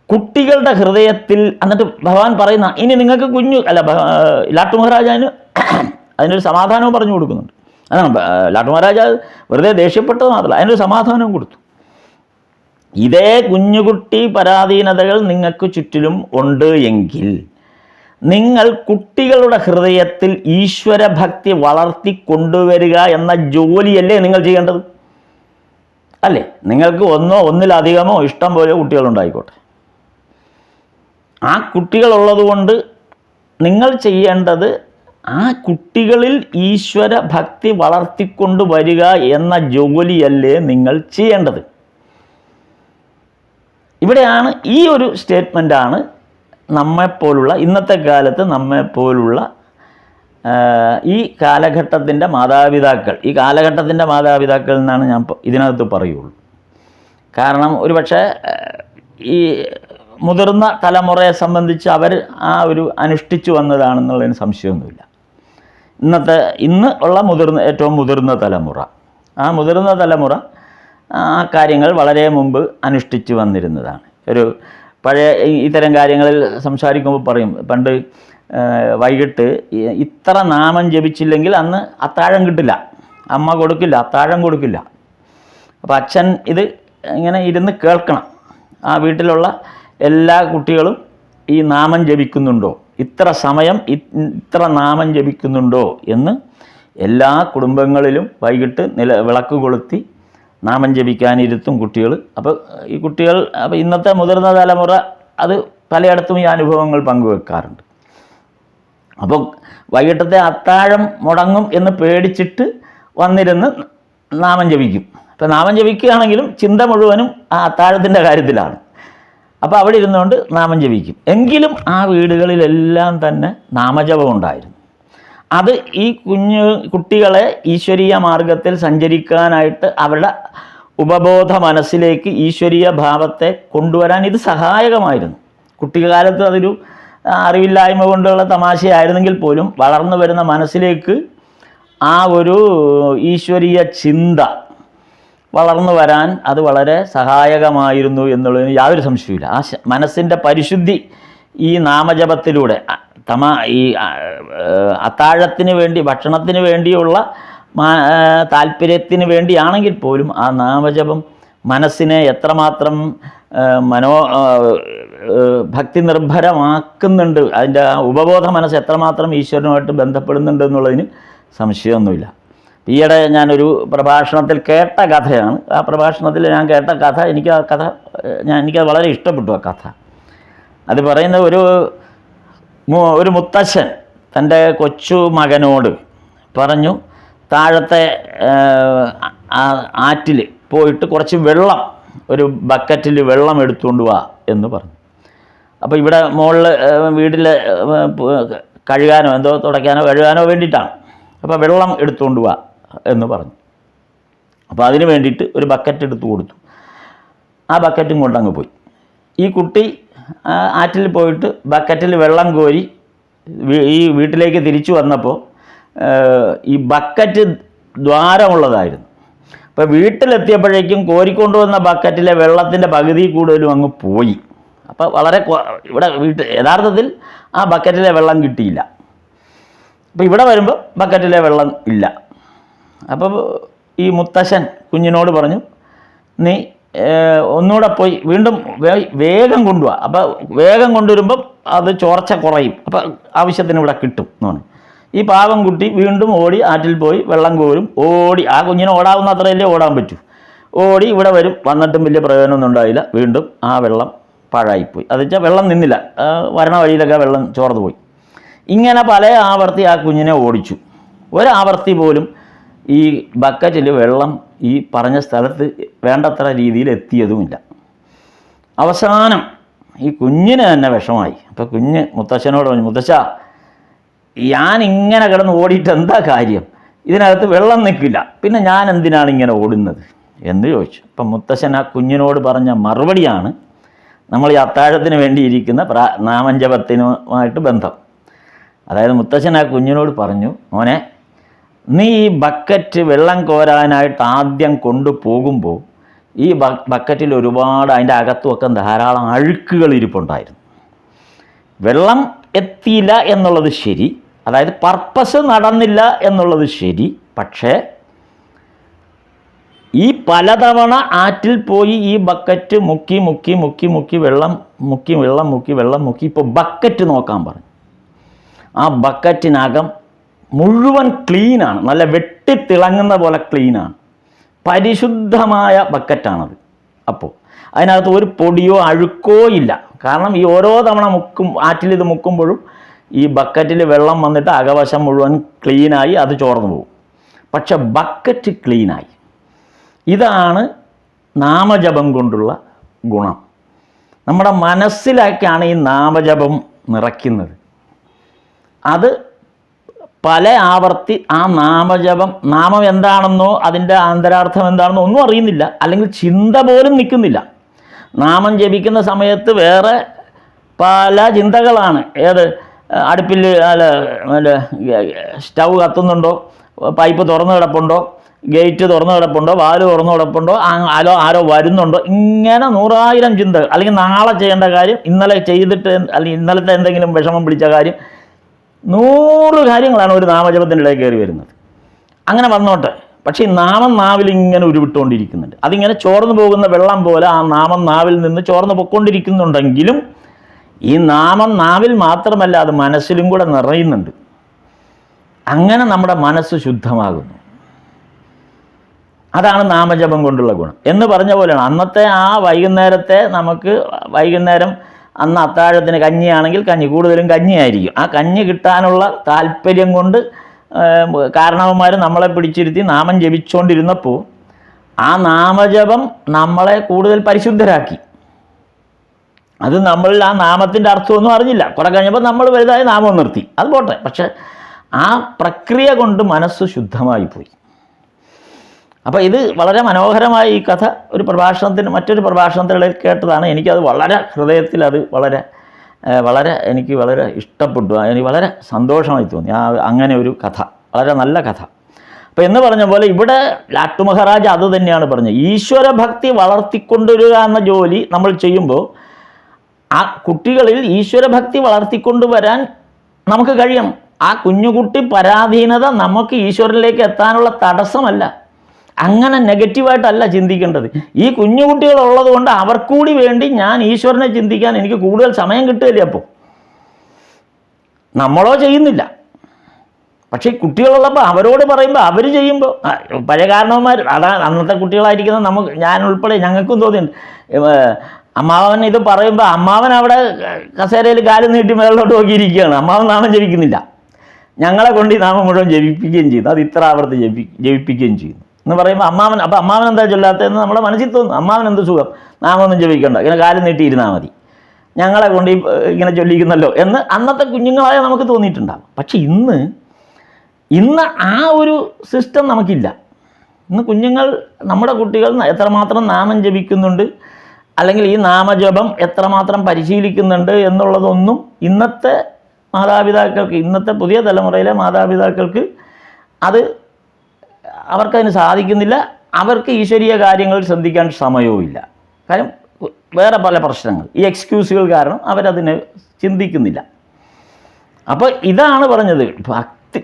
കുട്ടികളുടെ ഹൃദയത്തിൽ എന്നിട്ട് ഭഗവാൻ പറയുന്ന, ഇനി നിങ്ങൾക്ക് ലാട്ടു മഹാരാജാന് അതിനൊരു സമാധാനവും പറഞ്ഞു കൊടുക്കുന്നുണ്ട്. അതാണ് ലാട്ടു മഹാരാജ വെറുതെ ദേഷ്യപ്പെട്ടത് മാത്രമല്ല, അതിനൊരു സമാധാനവും കൊടുത്തു. ഇതേ കുഞ്ഞുകുട്ടി പരാധീനതകൾ നിങ്ങൾക്ക് ചുറ്റിലും ഉണ്ട് എങ്കിൽ നിങ്ങൾ കുട്ടികളുടെ ഹൃദയത്തിൽ ഈശ്വരഭക്തി വളർത്തി കൊണ്ടുവരിക എന്ന ജോലിയല്ലേ നിങ്ങൾ ചെയ്യേണ്ടത്? അല്ലേ? നിങ്ങൾക്ക് ഒന്നിലധികമോ ഇഷ്ടം പോലെ കുട്ടികളുണ്ടായിക്കോട്ടെ, ആ കുട്ടികളുള്ളതുകൊണ്ട് നിങ്ങൾ ചെയ്യേണ്ടത് ആ കുട്ടികളിൽ ഈശ്വര ഭക്തി വളർത്തിക്കൊണ്ട് വരിക എന്ന ജോലിയല്ലേ നിങ്ങൾ ചെയ്യേണ്ടത്? ഇവിടെയാണ് ഈ ഒരു സ്റ്റേറ്റ്മെൻറ്റാണ് നമ്മെപ്പോലുള്ള ഇന്നത്തെ കാലത്ത് നമ്മെപ്പോലുള്ള ഈ കാലഘട്ടത്തിൻ്റെ മാതാപിതാക്കൾ എന്നാണ് ഞാൻ ഇതിനകത്ത് പറയുള്ളൂ. കാരണം ഒരുപക്ഷെ ഈ മുതിർന്ന തലമുറയെ സംബന്ധിച്ച് അവർ ആ ഒരു അനുഷ്ഠിച്ചു വന്നതാണെന്നുള്ളതിന് സംശയമൊന്നുമില്ല. ഇന്ന് ഉള്ള ഏറ്റവും മുതിർന്ന തലമുറ. ആ മുതിർന്ന തലമുറ ആ കാര്യങ്ങൾ വളരെ മുമ്പ് അനുഷ്ഠിച്ചു വന്നിരുന്നതാണ്. ഒരു പഴയ ഇത്തരം കാര്യങ്ങളിൽ സംസാരിക്കുമ്പോൾ പറയും, പണ്ട് വൈകിട്ട് ഇത്ര നാമം ജപിച്ചില്ലെങ്കിൽ അന്ന് അത്താഴം കിട്ടില്ല, അമ്മ കൊടുക്കില്ല, അത്താഴം കൊടുക്കില്ല. അപ്പോൾ അച്ഛൻ ഇത് ഇങ്ങനെ ഇരുന്ന് കേൾക്കണം. ആ വീട്ടിലുള്ള എല്ലാ കുട്ടികളും ഈ നാമം ജപിക്കുന്നുണ്ടോ, ഇത്ര സമയം ഇത്ര നാമം ജപിക്കുന്നുണ്ടോ എന്ന് എല്ലാ കുടുംബങ്ങളിലും വൈകിട്ട് വിളക്ക് കൊളുത്തി നാമം ജപിക്കാനിരുത്തും കുട്ടികൾ. അപ്പോൾ ഈ കുട്ടികൾ, അപ്പോൾ ഇന്നത്തെ മുതിർന്ന തലമുറ അത് പലയിടത്തും ഈ അനുഭവങ്ങൾ പങ്കുവെക്കാറുണ്ട്. അപ്പോൾ വൈകിട്ടത്തെ അത്താഴം മുടങ്ങും എന്ന് പേടിച്ചിട്ട് വന്നിരുന്ന് നാമം ജപിക്കും. അപ്പോൾ നാമം ജപിക്കുകയാണെങ്കിലും ചിന്ത മുഴുവനും ആ അത്താഴത്തിൻ്റെ കാര്യത്തിലാണ്. അപ്പോൾ അവിടെ ഇരുന്നുകൊണ്ട് നാമം ജപിക്കും. എങ്കിലും ആ വീടുകളിലെല്ലാം തന്നെ നാമജപം ഉണ്ടായിരുന്നു. അത് ഈ കുട്ടികളെ ഈശ്വരീയ മാർഗത്തിൽ സഞ്ചരിക്കാനായിട്ട് അവരുടെ ഉപബോധ മനസ്സിലേക്ക് ഈശ്വരീയ ഭാവത്തെ കൊണ്ടുവരാൻ ഇത് സഹായകമായിരുന്നു. കുട്ടിക്കാലത്ത് അതൊരു അറിവില്ലായ്മ കൊണ്ടുള്ള തമാശയായിരുന്നെങ്കിൽ പോലും വളർന്നു വരുന്ന മനസ്സിലേക്ക് ആ ഒരു ഈശ്വരീയ ചിന്ത വളർന്നു വരാൻ അത് വളരെ സഹായകമായിരുന്നു എന്നുള്ളതിന് യാതൊരു സംശയമില്ല. ആ മനസ്സിൻ്റെ പരിശുദ്ധി ഈ നാമജപത്തിലൂടെ ഈ അത്താഴത്തിന് വേണ്ടി, ഭക്ഷണത്തിന് വേണ്ടിയുള്ള താല്പര്യത്തിന് വേണ്ടിയാണെങ്കിൽ പോലും ആ നാമജപം മനസ്സിനെ എത്രമാത്രം ഭക്തി നിർഭരമാക്കുന്നുണ്ട്, അതിൻ്റെ ആ ഉപബോധ മനസ്സ് എത്രമാത്രം ഈശ്വരനുമായിട്ട് ബന്ധപ്പെടുന്നുണ്ട് എന്നുള്ളതിന് സംശയമൊന്നുമില്ല. ഈയിടെ ഞാനൊരു പ്രഭാഷണത്തിൽ കേട്ട കഥയാണ്. ആ പ്രഭാഷണത്തിൽ ഞാൻ കേട്ട കഥ, എനിക്കത് വളരെ ഇഷ്ടപ്പെട്ടു. ആ കഥ അത് പറയുന്ന ഒരു മുത്തശ്ശൻ തൻ്റെ കൊച്ചു മകനോട് പറഞ്ഞു, താഴത്തെ ആറ്റിൽ പോയിട്ട് കുറച്ച് വെള്ളം, ഒരു ബക്കറ്റിൽ വെള്ളം എടുത്തുകൊണ്ട് വാ എന്ന് പറഞ്ഞു. അപ്പോൾ ഇവിടെ മുകളിൽ വീട്ടിൽ കഴുകാനോ എന്തോ തുടയ്ക്കാനോ കഴുകാനോ വേണ്ടിയിട്ടാണ്. അപ്പോൾ വെള്ളം എടുത്തുകൊണ്ട് വാ എന്ന് പറഞ്ഞു. അപ്പോൾ അതിന് വേണ്ടിയിട്ട് ഒരു ബക്കറ്റ് എടുത്തു കൊടുത്തു. ആ ബക്കറ്റും കൊണ്ടങ്ങ് പോയി. ഈ കുട്ടി ആറ്റിൽ പോയിട്ട് ബക്കറ്റിൽ വെള്ളം കോരി ഈ വീട്ടിലേക്ക് തിരിച്ചു വന്നപ്പോൾ ഈ ബക്കറ്റ് ദ്വാരമുള്ളതായിരുന്നു. അപ്പോൾ വീട്ടിലെത്തിയപ്പോഴേക്കും കോരിക്കൊണ്ടുവന്ന ബക്കറ്റിലെ വെള്ളത്തിൻ്റെ പകുതി കൂടുതലും അങ്ങ് പോയി. അപ്പോൾ വളരെ ഇവിടെ യഥാർത്ഥത്തിൽ ആ ബക്കറ്റിലെ വെള്ളം കിട്ടിയില്ല. അപ്പോൾ ഇവിടെ വരുമ്പോൾ ബക്കറ്റിലെ വെള്ളം ഇല്ല. അപ്പോൾ ഈ മുത്തശ്ശൻ കുഞ്ഞിനോട് പറഞ്ഞു, നീ ഒന്നുകൂടെ പോയി വീണ്ടും വേഗം കൊണ്ടുപോവാ. അപ്പോൾ വേഗം കൊണ്ടുവരുമ്പം അത് ചോർച്ച കുറയും, അപ്പോൾ ആവശ്യത്തിന് ഇവിടെ കിട്ടും എന്ന് പറഞ്ഞു. ഈ പാവം കുട്ടി വീണ്ടും ഓടി ആറ്റിൽ പോയി വെള്ളം കോരും. ഓടി, ആ കുഞ്ഞിന് ഓടാവുന്ന അത്രയല്ലേ ഓടാൻ പറ്റൂ. ഓടി ഇവിടെ വരും. വന്നിട്ടും വലിയ പ്രയോജനമൊന്നും ഉണ്ടായില്ല. വീണ്ടും ആ വെള്ളം പാഴായിപ്പോയി. അത് വെച്ചാൽ വെള്ളം നിന്നില്ല, വരണ വഴിയിലൊക്കെ വെള്ളം ചോർന്നു പോയി. ഇങ്ങനെ പല ആവർത്തി ആ കുഞ്ഞിനെ ഓടിച്ചു. ഒരാവർത്തി പോലും ഈ ബക്കറ്റിൽ വെള്ളം ഈ പറഞ്ഞ സ്ഥലത്ത് വേണ്ടത്ര രീതിയിൽ എത്തിയതുമില്ല. അവസാനം ഈ കുഞ്ഞിന് തന്നെ വിഷമായി. അപ്പോൾ കുഞ്ഞ് മുത്തശ്ശനോട് പറഞ്ഞു, മുത്തശ്ശ, ഞാൻ ഇങ്ങനെ കിടന്ന് ഓടിയിട്ട് എന്താ കാര്യം, ഇതിനകത്ത് വെള്ളം നിൽക്കില്ല, പിന്നെ ഞാൻ എന്തിനാണ് ഇങ്ങനെ ഓടുന്നത് എന്ന് ചോദിച്ചു. അപ്പം മുത്തശ്ശൻ ആ കുഞ്ഞിനോട് പറഞ്ഞ മറുപടിയാണ് നമ്മൾ ഈ അത്താഴത്തിന് വേണ്ടിയിരിക്കുന്ന നാമജപത്തിനുമായിട്ട് ബന്ധം. അതായത് മുത്തശ്ശൻ ആ കുഞ്ഞിനോട് പറഞ്ഞു, മോനെ, നീ ഈ ബക്കറ്റ് വെള്ളം കോരാനായിട്ട് ആദ്യം കൊണ്ടുപോകുമ്പോൾ ഈ ബക്കറ്റിൽ ഒരുപാട് അതിൻ്റെ അകത്തുമൊക്കെ ധാരാളം അഴുക്കുകൾ ഇരിപ്പുണ്ടായിരുന്നു. വെള്ളം എത്തിയില്ല എന്നുള്ളത് ശരി, അതായത് പർപ്പസ് നടന്നില്ല എന്നുള്ളത് ശരി. പക്ഷേ ഈ പലതവണ ആറ്റിൽ പോയി ഈ ബക്കറ്റ് മുക്കി വെള്ളം മുക്കി ഇപ്പോൾ ബക്കറ്റ് നോക്കാൻ പറഞ്ഞു. ആ ബക്കറ്റിനകം മുഴുവൻ ക്ലീനാണ്, നല്ല വെട്ടിത്തിളങ്ങുന്ന പോലെ ക്ലീനാണ്, പരിശുദ്ധമായ ബക്കറ്റാണത്. അപ്പോൾ അതിനകത്ത് ഒരു പൊടിയോ അഴുക്കോ ഇല്ല. കാരണം ഈ ഓരോ തവണ ആറ്റിൽ ഇത് മുക്കുമ്പോഴും ഈ ബക്കറ്റിൽ വെള്ളം വന്നിട്ട് അകവശം മുഴുവൻ ക്ലീനായി അത് ചോർന്നു പോകും. പക്ഷെ ബക്കറ്റ് ക്ലീനായി. ഇതാണ് നാമജപം കൊണ്ടുള്ള ഗുണം. നമ്മുടെ മനസ്സിലേക്കാണ് ഈ നാമജപം നിറയ്ക്കുന്നത്. അത് പല ആവർത്തി ആ നാമം എന്താണെന്നോ അതിൻ്റെ ആന്തരാർത്ഥം എന്താണെന്നോ ഒന്നും അറിയുന്നില്ല, അല്ലെങ്കിൽ ചിന്ത പോലും നിൽക്കുന്നില്ല. നാമം ജപിക്കുന്ന സമയത്ത് വേറെ പല ചിന്തകളാണ്. അടുപ്പിൽ അല്ല സ്റ്റൗ കത്തുന്നുണ്ടോ, പൈപ്പ് തുറന്നു കിടപ്പുണ്ടോ, ഗേറ്റ് തുറന്നു കിടപ്പുണ്ടോ, വാല് തുറന്നു കിടപ്പുണ്ടോ, ആരോ വരുന്നുണ്ടോ, ഇങ്ങനെ 100,000 ചിന്തകൾ. അല്ലെങ്കിൽ നാളെ ചെയ്യേണ്ട കാര്യം, ഇന്നലെ ചെയ്തിട്ട് അല്ലെങ്കിൽ ഇന്നലത്തെ എന്തെങ്കിലും വിഷമം പിടിച്ച കാര്യം, 100 കാര്യങ്ങളാണ് ഒരു നാമജപത്തിൻ്റെ ഇടയിൽ കയറി വരുന്നത്. അങ്ങനെ വന്നോട്ടെ, പക്ഷേ ഈ നാമം നാവിൽ ഇങ്ങനെ ഉരുവിട്ടുകൊണ്ടിരിക്കുന്നുണ്ട്. അതിങ്ങനെ ചോർന്നു പോകുന്ന വെള്ളം പോലെ ആ നാമം നാവിൽ നിന്ന് ചോർന്നു പൊയ്ക്കൊണ്ടിരിക്കുന്നുണ്ടെങ്കിലും ഈ നാമം നാവിൽ മാത്രമല്ല, അത് മനസ്സിലും കൂടെ നിറയുന്നുണ്ട്. അങ്ങനെ നമ്മുടെ മനസ്സ് ശുദ്ധമാകുന്നു. അതാണ് നാമജപം കൊണ്ടുള്ള ഗുണം എന്ന് പറഞ്ഞ പോലെയാണ്. അന്നത്തെ ആ വൈകുന്നേരത്തെ നമുക്ക് വൈകുന്നേരം അന്ന് അത്താഴത്തിന് കഞ്ഞിയാണെങ്കിൽ കൂടുതലും കഞ്ഞിയായിരിക്കും. ആ കഞ്ഞി കിട്ടാനുള്ള താല്പര്യം കൊണ്ട് കാരണവന്മാർ നമ്മളെ പിടിച്ചിരുത്തി നാമം ജപിച്ചുകൊണ്ടിരുന്നപ്പോൾ ആ നാമജപം നമ്മളെ കൂടുതൽ പരിശുദ്ധരാക്കി. അത് നമ്മളിൽ ആ നാമത്തിൻ്റെ അർത്ഥമൊന്നും അറിഞ്ഞില്ല. കുറെ കഴിഞ്ഞപ്പോൾ നമ്മൾ വലുതായി നാമം നിർത്തി, അത് പോട്ടെ. പക്ഷെ ആ പ്രക്രിയ കൊണ്ട് മനസ്സ് ശുദ്ധമായി പോയി. അപ്പോൾ ഇത് വളരെ മനോഹരമായ ഈ കഥ ഒരു മറ്റൊരു പ്രഭാഷണത്തിനിടയിൽ കേട്ടതാണ്. എനിക്കത് വളരെ ഹൃദയത്തിൽ അത് വളരെ എനിക്ക് വളരെ ഇഷ്ടപ്പെട്ടു. എനിക്ക് വളരെ സന്തോഷമായി തോന്നി അങ്ങനെ ഒരു കഥ, വളരെ നല്ല കഥ. അപ്പോൾ എന്ന് പറഞ്ഞ പോലെ ഇവിടെ ലാട്ടു മഹാരാജ് അത് തന്നെയാണ് പറഞ്ഞത്. ഈശ്വരഭക്തി വളർത്തിക്കൊണ്ടുവരിക എന്ന ജോലി നമ്മൾ ചെയ്യുമ്പോൾ ആ കുട്ടികളിൽ ഈശ്വരഭക്തി വളർത്തിക്കൊണ്ടുവരാൻ നമുക്ക് കഴിയണം. ആ കുഞ്ഞുകുട്ടി പരാധീനത നമുക്ക് ഈശ്വരനിലേക്ക് എത്താനുള്ള തടസ്സമല്ല. അങ്ങനെ നെഗറ്റീവായിട്ടല്ല ചിന്തിക്കേണ്ടത്. ഈ കുഞ്ഞുകുട്ടികളുള്ളത് കൊണ്ട് അവർക്കൂടി വേണ്ടി ഞാൻ ഈശ്വരനെ ചിന്തിക്കാൻ എനിക്ക് കൂടുതൽ സമയം കിട്ടുകയില്ല. അപ്പോൾ നമ്മളോ ചെയ്യുന്നില്ല, പക്ഷേ കുട്ടികളുള്ളപ്പോൾ അവരോട് പറയുമ്പോൾ അവർ ചെയ്യുമ്പോൾ പഴയ കാരണവന്മാർ, അതാണ് അന്നത്തെ കുട്ടികളായിരിക്കുന്നത് ഞാൻ ഉൾപ്പെടെ ഞങ്ങൾക്കും തോന്നിയിട്ടുണ്ട്. അമ്മാവൻ ഇത് പറയുമ്പോൾ അമ്മാവൻ അവിടെ കസേരയിൽ കാല് നീട്ടി മേളിലോട്ട് നോക്കിയിരിക്കുകയാണ്. അമ്മാവൻ നാമം ജപിക്കുന്നില്ല. ഞങ്ങളെ കൊണ്ട് ഈ നാമം മുഴുവൻ ജപിപ്പിക്കുകയും ചെയ്യുന്നു. അത് ഇത്ര ആവർത്തി ജപിപ്പിക്കുകയും ചെയ്യുന്നു എന്ന് പറയുമ്പോൾ അമ്മാവൻ എന്താ ചൊല്ലാത്തതെന്ന് നമ്മുടെ മനസ്സിൽ തോന്നും. അമ്മാവൻ എന്ത് സുഖം, നാമൊന്നും ജപിക്കണ്ട, ഇങ്ങനെ കാല് നീട്ടിയിരുന്നാൽ മതി, ഞങ്ങളെ കൊണ്ട് ഇങ്ങനെ ചൊല്ലിക്കുന്നല്ലോ എന്ന് അന്നത്തെ കുഞ്ഞുങ്ങളായ നമുക്ക് തോന്നിയിട്ടുണ്ടാകും. പക്ഷെ ഇന്ന് ആ ഒരു സിസ്റ്റം നമുക്കില്ല. ഇന്ന് നമ്മുടെ കുട്ടികൾ എത്രമാത്രം നാമം ജപിക്കുന്നുണ്ട്, അല്ലെങ്കിൽ ഈ നാമജപം എത്രമാത്രം പരിശീലിക്കുന്നുണ്ട് എന്നുള്ളതൊന്നും ഇന്നത്തെ മാതാപിതാക്കൾക്ക്, ഇന്നത്തെ പുതിയ തലമുറയിലെ മാതാപിതാക്കൾക്ക് അവർക്കതിന് സാധിക്കുന്നില്ല. അവർക്ക് ഈശ്വരീയ കാര്യങ്ങൾ ശ്രദ്ധിക്കാൻ സമയവും ഇല്ല. കാര്യം വേറെ പല പ്രശ്നങ്ങൾ, ഈ എക്സ്ക്യൂസുകൾ കാരണം അവരതിനെ ചിന്തിക്കുന്നില്ല. അപ്പോൾ ഇതാണ് പറഞ്ഞത്,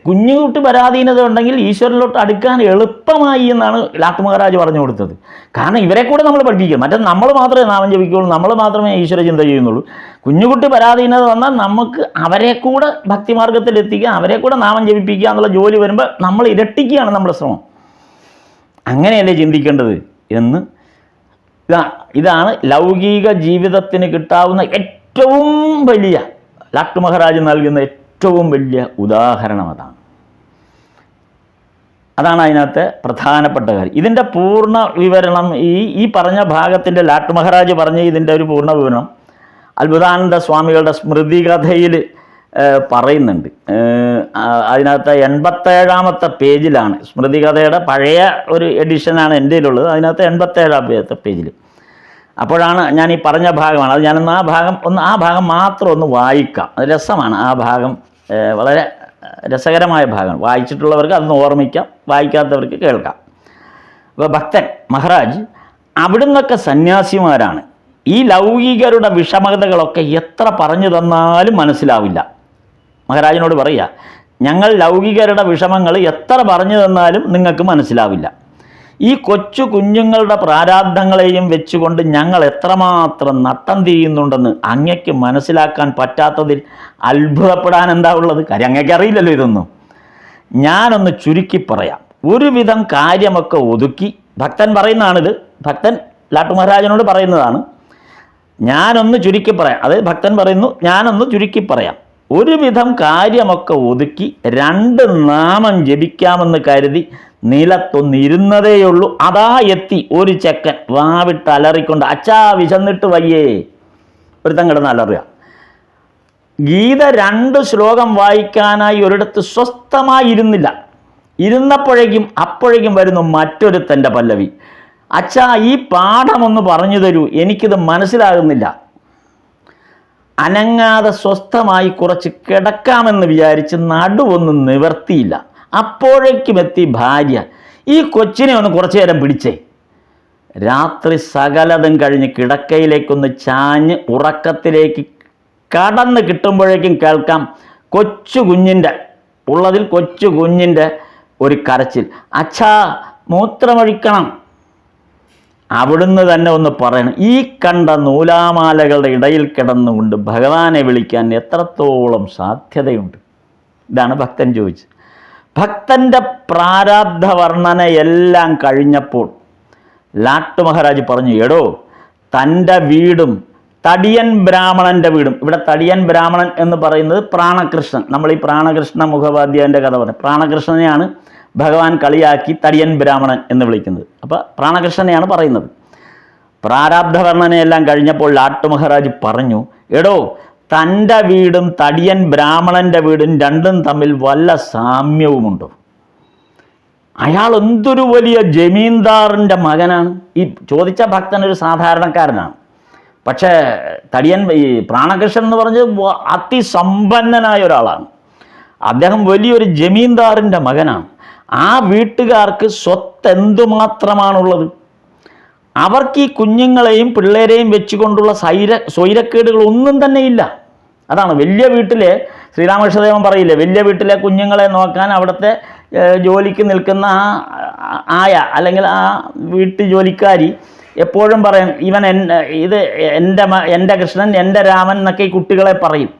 കുഞ്ഞുകുട്ടി പരാധീനത ഉണ്ടെങ്കിൽ ഈശ്വരനിലോട്ട് അടുക്കാൻ എളുപ്പമായി എന്നാണ് ലാട്ടു മഹാരാജ് പറഞ്ഞു കൊടുത്തത്. കാരണം ഇവരെ കൂടെ നമ്മൾ പഠിപ്പിക്കുക. മറ്റേ നമ്മൾ മാത്രമേ നാമം ജപിക്കുകയുള്ളൂ, നമ്മൾ മാത്രമേ ഈശ്വര ചിന്ത ചെയ്യുന്നുള്ളൂ. കുഞ്ഞുകുട്ടി പരാധീനത വന്നാൽ നമുക്ക് അവരെ കൂടെ ഭക്തിമാർഗത്തിൽ എത്തിക്കുക, അവരെ കൂടെ നാമം ജപിപ്പിക്കുക എന്നുള്ള ജോലി വരുമ്പോൾ നമ്മൾ ഇരട്ടിക്കുകയാണ് നമ്മുടെ ശ്രമം. അങ്ങനെയല്ലേ ചിന്തിക്കേണ്ടത് എന്ന് ഇതാണ് ലൗകിക ജീവിതത്തിന് കിട്ടാവുന്ന ഏറ്റവും വലിയ, ലാട്ടു മഹാരാജ് നൽകുന്ന ഏറ്റവും വലിയ ഉദാഹരണം അതാണ് അതിനകത്തെ പ്രധാനപ്പെട്ട കാര്യം. ഇതിൻ്റെ പൂർണ്ണ വിവരണം ഈ പറഞ്ഞ ഭാഗത്തിൻ്റെ ലാട്ടു മഹാരാജ് പറഞ്ഞ ഇതിൻ്റെ ഒരു പൂർണ്ണ വിവരണം അത്ഭുതാനന്ദ സ്വാമികളുടെ സ്മൃതി കഥയിൽ പറയുന്നുണ്ട്. അതിനകത്ത് 87-ാമത്തെ പേജിലാണ്. സ്മൃതി കഥയുടെ പഴയ ഒരു എഡിഷനാണ് എൻ്റെ കയ്യിലുള്ളത്. അതിനകത്ത് 87-ാമത്തെ പേജിൽ അപ്പോഴാണ് ഞാൻ ഈ പറഞ്ഞ ഭാഗമാണ്. അത് ഞാനൊന്ന് ആ ഭാഗം മാത്രം ഒന്ന് വായിക്കാം. അത് രസമാണ്. ആ ഭാഗം വളരെ രസകരമായ ഭാഗമാണ്. വായിച്ചിട്ടുള്ളവർക്ക് അതൊന്ന് ഓർമ്മിക്കാം, വായിക്കാത്തവർക്ക് കേൾക്കാം. അപ്പോൾ ഭക്തൻ മഹാരാജ് അവിടുന്നൊക്കെ സന്യാസിമാരാണ്. ഈ ലൗകികരുടെ വിഷമതകളൊക്കെ എത്ര പറഞ്ഞു തന്നാലും മനസ്സിലാവില്ല. മഹാരാജിനോട് പറയുക, ഞങ്ങൾ ലൗകികരുടെ വിഷമങ്ങൾ എത്ര പറഞ്ഞു തന്നാലും നിങ്ങൾക്ക് മനസ്സിലാവില്ല. ഈ കൊച്ചു കുഞ്ഞുങ്ങളുടെ പ്രാരാബ്ധങ്ങളെയും വെച്ചുകൊണ്ട് ഞങ്ങൾ എത്രമാത്രം നട്ടം തിരിയുന്നുണ്ടെന്ന് അങ്ങയ്ക്ക് മനസ്സിലാക്കാൻ പറ്റാത്തതിൽ അത്ഭുതപ്പെടാൻ എന്താ ഉള്ളത്? കാര്യം അങ്ങയ്ക്ക് അറിയില്ലല്ലോ ഇതൊന്നും. ഞാനൊന്ന് ചുരുക്കി പറയാം. ഒരുവിധം കാര്യമൊക്കെ ഒതുക്കി, ഭക്തൻ പറയുന്നതാണിത്, ഭക്തൻ ലാട്ടു മഹാരാജനോട് പറയുന്നതാണ്. ഞാനൊന്ന് ചുരുക്കി പറയാം. അത് ഭക്തൻ പറയുന്നു, ഞാനൊന്ന് ചുരുക്കി പറയാം. ഒരുവിധം കാര്യമൊക്കെ ഒതുക്കി 2 നാമം ജപിക്കാമെന്ന് കരുതി നിലത്തൊന്നിരുന്നതേയുള്ളൂ. അതാ എത്തി ഒരു ചെക്കൻ വാവിട്ട് അലറിക്കൊണ്ട്, അച്ഛാ വിശന്നിട്ട് വയ്യേ. ഒരുത്തൻ കിടന്ന് അലറുക. ഗീത 2 ശ്ലോകം വായിക്കാനായി ഒരിടത്ത് സ്വസ്ഥമായി അപ്പോഴേക്കും വരുന്നു മറ്റൊരുത്തൻ്റെ പല്ലവി. അച്ഛാ ഈ പാഠമൊന്ന് പറഞ്ഞു തരൂ, എനിക്കിത് മനസ്സിലാകുന്നില്ല. അനങ്ങാതെ സ്വസ്ഥമായി കുറച്ച് കിടക്കാമെന്ന് വിചാരിച്ച് നടുവൊന്നും നിവർത്തിയില്ല. അപ്പോഴേക്കും എത്തി ഭാര്യ. ഈ കൊച്ചിനെ ഒന്ന് കുറച്ചു നേരം പിടിച്ചേ. രാത്രി സകലതും കഴിഞ്ഞ് കിടക്കയിലേക്കൊന്ന് ചാഞ്ഞ് ഉറക്കത്തിലേക്ക് കടന്ന് കിട്ടുമ്പോഴേക്കും കേൾക്കാം കൊച്ചു കുഞ്ഞിൻ്റെ ഒരു കരച്ചിൽ. അച്ഛാ, മൂത്രമൊഴിക്കണം. അവിടുന്ന് തന്നെ ഒന്ന് പറയണം, ഈ കണ്ട നൂലാമാലകളുടെ ഇടയിൽ കിടന്നുകൊണ്ട് ഭഗവാനെ വിളിക്കാൻ എത്രത്തോളം സാധ്യതയുണ്ട്? ഇതാണ് ഭക്തൻ ചോദിച്ചത്. ഭക്തൻ്റെ പ്രാരാബ്ധ വർണ്ണനയെല്ലാം കഴിഞ്ഞപ്പോൾ ലാട്ടു മഹാരാജ് പറഞ്ഞു, എടോ, തൻ്റെ വീടും തടിയൻ ബ്രാഹ്മണൻ്റെ വീടും, ഇവിടെ തടിയൻ ബ്രാഹ്മണൻ എന്ന് പറയുന്നത് പ്രാണകൃഷ്ണൻ. നമ്മൾ ഈ പ്രാണകൃഷ്ണ മുഖോപാധ്യായൻ്റെ കഥ പറഞ്ഞു. പ്രാണകൃഷ്ണനെയാണ് ഭഗവാൻ കളിയാക്കി തടിയൻ ബ്രാഹ്മണൻ എന്ന് വിളിക്കുന്നത്. അപ്പോൾ പ്രാണകൃഷ്ണനെയാണ് പറയുന്നത്. പ്രാരാബ്ധ വർണ്ണനയെല്ലാം കഴിഞ്ഞപ്പോൾ ലാട്ടു മഹാരാജ് പറഞ്ഞു, എടോ, തൻ്റെ വീടും തടിയൻ ബ്രാഹ്മണൻ്റെ വീടും രണ്ടും തമ്മിൽ വല്ല സാമ്യവുമുണ്ടോ? അയാൾ എന്തൊരു വലിയ ജമീന്ദാറിൻ്റെ മകനാണ്. ഈ ചോദിച്ച ഭക്തൻ ഒരു സാധാരണക്കാരനാണ്. പക്ഷേ ഈ പ്രാണകൃഷ്ണൻ എന്ന് പറഞ്ഞത് അതിസമ്പന്നനായ ഒരാളാണ്. അദ്ദേഹം വലിയൊരു ജമീന്ദാറിൻ്റെ മകനാണ്. ആ വീട്ടുകാർക്ക് സ്വത്ത് എന്തുമാത്രമാണുള്ളത്? അവർക്ക് ഈ കുഞ്ഞുങ്ങളെയും പിള്ളേരെയും വെച്ചുകൊണ്ടുള്ള സ്വൈരക്കേടുകളൊന്നും തന്നെ ഇല്ല. അതാണ് വലിയ വീട്ടിലെ ശ്രീരാമകൃഷ്ണദേവൻ പറയില്ലേ, വലിയ വീട്ടിലെ കുഞ്ഞുങ്ങളെ നോക്കാൻ അവിടുത്തെ ജോലിക്ക് നിൽക്കുന്ന ആയ അല്ലെങ്കിൽ ആ വീട്ടു ജോലിക്കാരി എപ്പോഴും പറയും, ഇത് എൻ്റെ കൃഷ്ണൻ, എൻ്റെ രാമൻ എന്നൊക്കെ ഈ കുട്ടികളെ പറയും.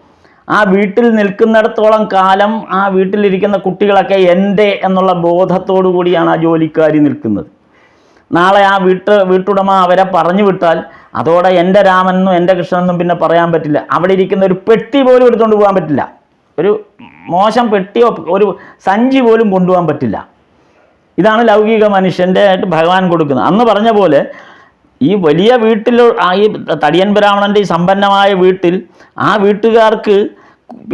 ആ വീട്ടിൽ നിൽക്കുന്നിടത്തോളം കാലം ആ വീട്ടിലിരിക്കുന്ന കുട്ടികളൊക്കെ എൻ്റെ എന്നുള്ള ബോധത്തോടു കൂടിയാണ് ആ ജോലിക്കാരി നിൽക്കുന്നത്. നാളെ ആ വീട്ടുടമ അവരെ പറഞ്ഞു വിട്ടാൽ അതോടെ എൻ്റെ രാമനെന്നും എൻ്റെ കൃഷ്ണനെന്നും പിന്നെ പറയാൻ പറ്റില്ല. അവിടെ ഇരിക്കുന്ന ഒരു പെട്ടി പോലും എടുത്തുകൊണ്ട് പോകാൻ പറ്റില്ല. ഒരു മോശം പെട്ടിയോ ഒരു സഞ്ചി പോലും കൊണ്ടുപോകാൻ പറ്റില്ല. ഇതാണ് ലൗകിക മനുഷ്യൻ്റെ ആയിട്ട് ഭഗവാൻ കൊടുക്കുന്നത്. അന്ന് പറഞ്ഞ പോലെ ഈ വലിയ വീട്ടിൽ, ഈ തടിയൻ ബ്രാഹ്മണൻ്റെ ഈ സമ്പന്നമായ വീട്ടിൽ ആ വീട്ടുകാർക്ക്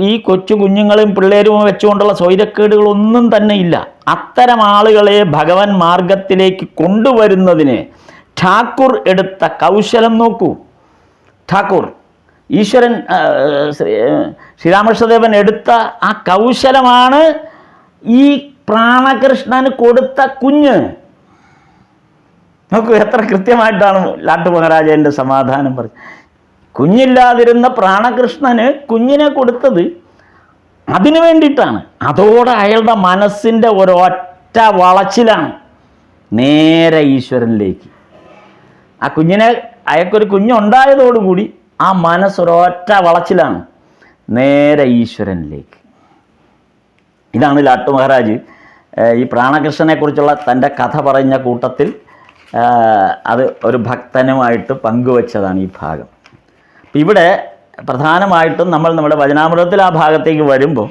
ഈ കൊച്ചു കുഞ്ഞുങ്ങളെയും പിള്ളേരും വെച്ചുകൊണ്ടുള്ള സ്വൈരക്കേടുകളൊന്നും തന്നെ ഇല്ല. അത്തരം ആളുകളെ ഭഗവാൻ മാർഗത്തിലേക്ക് കൊണ്ടുവരുന്നതിന് ഠാക്കൂർ എടുത്ത കൗശലം നോക്കൂ. ഠാക്കൂർ ഈശ്വരൻ ശ്രീരാമകൃഷ്ണദേവൻ എടുത്ത ആ കൗശലമാണ് ഈ പ്രാണകൃഷ്ണന് കൊടുത്ത കുഞ്ഞ്. നോക്കൂ എത്ര കൃത്യമായിട്ടാണ് ലാട്ടു മഹാരാജൻ്റെ സമാധാനം പറഞ്ഞു. കുഞ്ഞില്ലാതിരുന്ന പ്രാണകൃഷ്ണന് കുഞ്ഞിനെ കൊടുത്തത് അതിനു വേണ്ടിയിട്ടാണ്. അതോടെ അയാളുടെ മനസ്സിൻ്റെ ഒരൊറ്റ വളച്ചിലാണ് നേരെ ഈശ്വരനിലേക്ക്. ആ കുഞ്ഞിനെ, അയാൾക്കൊരു കുഞ്ഞുണ്ടായതോടുകൂടി ആ മനസ്സൊരൊറ്റ വളച്ചിലാണ് നേരെ ഈശ്വരനിലേക്ക്. ഇതാണ് ലാട്ടു മഹാരാജ് ഈ പ്രാണകൃഷ്ണനെക്കുറിച്ചുള്ള തൻ്റെ കഥ പറഞ്ഞ കൂട്ടത്തിൽ അത് ഒരു ഭക്തനുമായിട്ട് പങ്കുവച്ചതാണ് ഈ ഭാഗം. ഇവിടെ പ്രധാനമായിട്ടും നമ്മുടെ വചനാമൃതത്തിൽ ആ ഭാഗത്തേക്ക് വരുമ്പോൾ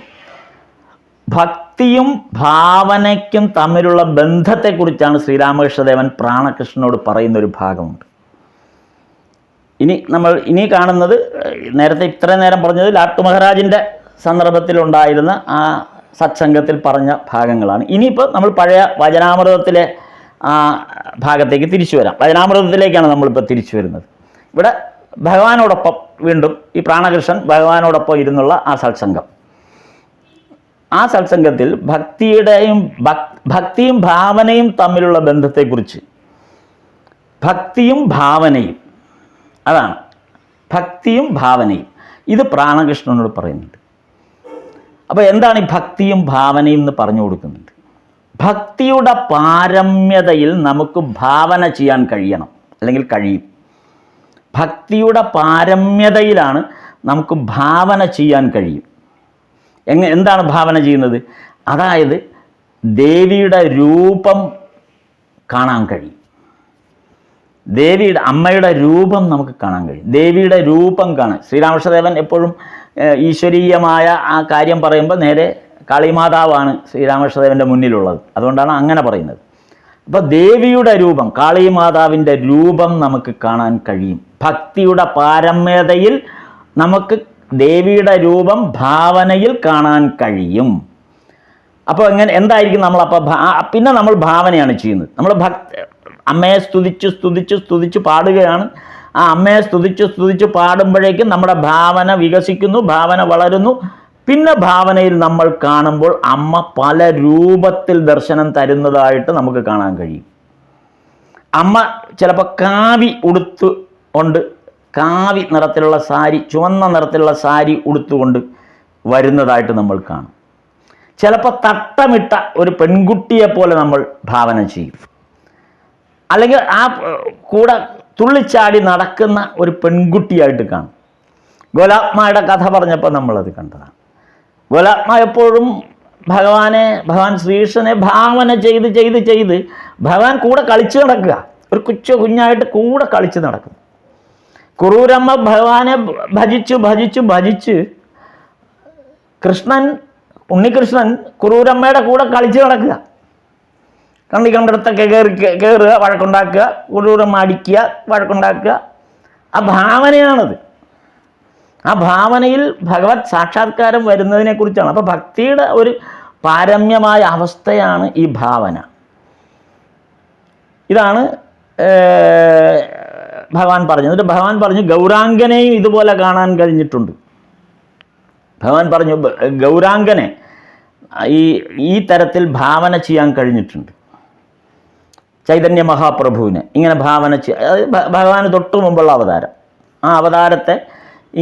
ഭക്തിയും ഭാവനയ്ക്കും തമ്മിലുള്ള ബന്ധത്തെക്കുറിച്ചാണ് ശ്രീരാമകൃഷ്ണദേവൻ പ്രാണകൃഷ്ണനോട് പറയുന്നൊരു ഭാഗമുണ്ട്. ഇനി കാണുന്നത് നേരത്തെ ഇത്ര നേരം പറഞ്ഞത് ലാട്ടു മഹാരാജിൻ്റെ സന്ദർഭത്തിലുണ്ടായിരുന്ന ആ സത്സംഗത്തിൽ പറഞ്ഞ ഭാഗങ്ങളാണ്. ഇനിയിപ്പോൾ നമ്മൾ പഴയ വചനാമൃതത്തിലെ ആ ഭാഗത്തേക്ക് തിരിച്ചു വരാം. വചനാമൃതത്തിലേക്കാണ് നമ്മളിപ്പോൾ തിരിച്ചു വരുന്നത്. ഇവിടെ ഭഗവാനോടൊപ്പം വീണ്ടും ഈ പ്രാണകൃഷ്ണൻ ഭഗവാനോടൊപ്പം ഇരുന്നുള്ള ആ സത്സംഗം. ആ സത്സംഗത്തിൽ ഭക്തിയും ഭാവനയും തമ്മിലുള്ള ബന്ധത്തെക്കുറിച്ച്, ഭക്തിയും ഭാവനയും, അതാണ് ഭക്തിയും ഭാവനയും, ഇത് പ്രാണകൃഷ്ണനോട് പറയുന്നുണ്ട്. അപ്പോൾ എന്താണ് ഈ ഭക്തിയും ഭാവനയും എന്ന് പറഞ്ഞു കൊടുക്കുന്നുണ്ട്. ഭക്തിയുടെ പാരമ്യതയിൽ നമുക്ക് ഭാവന ചെയ്യാൻ കഴിയണം, അല്ലെങ്കിൽ കഴിയും. ഭക്തിയുടെ പാരമ്യതയിലാണ് നമുക്ക് ഭാവന ചെയ്യാൻ കഴിയും. എന്താണ് ഭാവന ചെയ്യുന്നത്? അതായത് ദേവിയുടെ രൂപം കാണാൻ കഴിയും. അമ്മയുടെ രൂപം നമുക്ക് കാണാൻ കഴിയും. ദേവിയുടെ രൂപം കാണാൻ ശ്രീരാമകൃഷ്ണദേവൻ എപ്പോഴും ഈശ്വരീയമായ ആ കാര്യം പറയുമ്പോൾ നേരെ കാളിമാതാവാണ് ശ്രീരാമകൃഷ്ണദേവൻ്റെ മുന്നിലുള്ളത്. അതുകൊണ്ടാണ് അങ്ങനെ പറയുന്നത്. അപ്പോൾ ദേവിയുടെ രൂപം, കാളിമാതാവിൻ്റെ രൂപം നമുക്ക് കാണാൻ കഴിയും. ഭക്തിയുടെ പാരമ്യതയിൽ നമുക്ക് ദേവിയുടെ രൂപം ഭാവനയിൽ കാണാൻ കഴിയും. അപ്പോൾ എന്തായിരിക്കും പിന്നെ നമ്മൾ ഭാവനയാണ് ചെയ്യുന്നത്. നമ്മൾ അമ്മയെ സ്തുതിച്ച് പാടുകയാണ്. ആ അമ്മയെ സ്തുതിച്ച് പാടുമ്പോഴേക്കും നമ്മുടെ ഭാവന വികസിക്കുന്നു, ഭാവന വളരുന്നു. പിന്നെ ഭാവനയിൽ നമ്മൾ കാണുമ്പോൾ അമ്മ പല രൂപത്തിൽ ദർശനം തരുന്നതായിട്ട് നമുക്ക് കാണാൻ കഴിയും. അമ്മ ചിലപ്പോൾ കാവി ഉടുത്തുകൊണ്ട്, കാവി നിറത്തിലുള്ള സാരി, ചുവന്ന നിറത്തിലുള്ള സാരി ഉടുത്തുകൊണ്ട് വരുന്നതായിട്ട് നമ്മൾ കാണും. ചിലപ്പോൾ തട്ടമിട്ട ഒരു പെൺകുട്ടിയെ പോലെ നമ്മൾ ഭാവന ചെയ്യും. അല്ലെങ്കിൽ ആ കൂടെ തുള്ളിച്ചാടി നടക്കുന്ന ഒരു പെൺകുട്ടിയായിട്ട് കാണും. ഗോലാത്മയുടെ കഥ പറഞ്ഞപ്പോൾ നമ്മളത് കണ്ടതാണ്. ഗോലാത്മ എപ്പോഴും ഭഗവാൻ ശ്രീകൃഷ്ണനെ ഭാവന ചെയ്ത് ഭഗവാൻ കൂടെ കളിച്ച് നടക്കുക. ഒരു കുഞ്ഞായിട്ട് കൂടെ കളിച്ച് നടക്കുന്നു. കുറൂരമ്മ ഭഗവാനെ ഭജിച്ച് ഉണ്ണികൃഷ്ണൻ കുറൂരമ്മയുടെ കൂടെ കളിച്ച് നടക്കുക. കണ്ടിടത്തൊക്കെ കയറുക, വഴക്കുണ്ടാക്കുക, കുറൂരമ്മ അടിക്കുക, വഴക്കുണ്ടാക്കുക. ആ ഭാവനയാണത്. ആ ഭാവനയിൽ ഭഗവത് സാക്ഷാത്കാരം വരുന്നതിനെക്കുറിച്ചാണ്. അപ്പോൾ ഭക്തിയുടെ ഒരു പാരമ്യമായ അവസ്ഥയാണ് ഈ ഭാവന. ഇതാണ് ഭഗവാൻ പറഞ്ഞത്. എന്നിട്ട് ഭഗവാൻ പറഞ്ഞു ഗൗരാംഗനെയും ഇതുപോലെ കാണാൻ കഴിഞ്ഞിട്ടുണ്ട്. ഭഗവാൻ പറഞ്ഞു ഗൗരാംഗനെ ഈ തരത്തിൽ ഭാവന ചെയ്യാൻ കഴിഞ്ഞിട്ടുണ്ട്. ചൈതന്യ മഹാപ്രഭുവിനെ ഇങ്ങനെ ഭാവന ഭഗവാന് തൊട്ടു മുമ്പുള്ള അവതാരം, ആ അവതാരത്തെ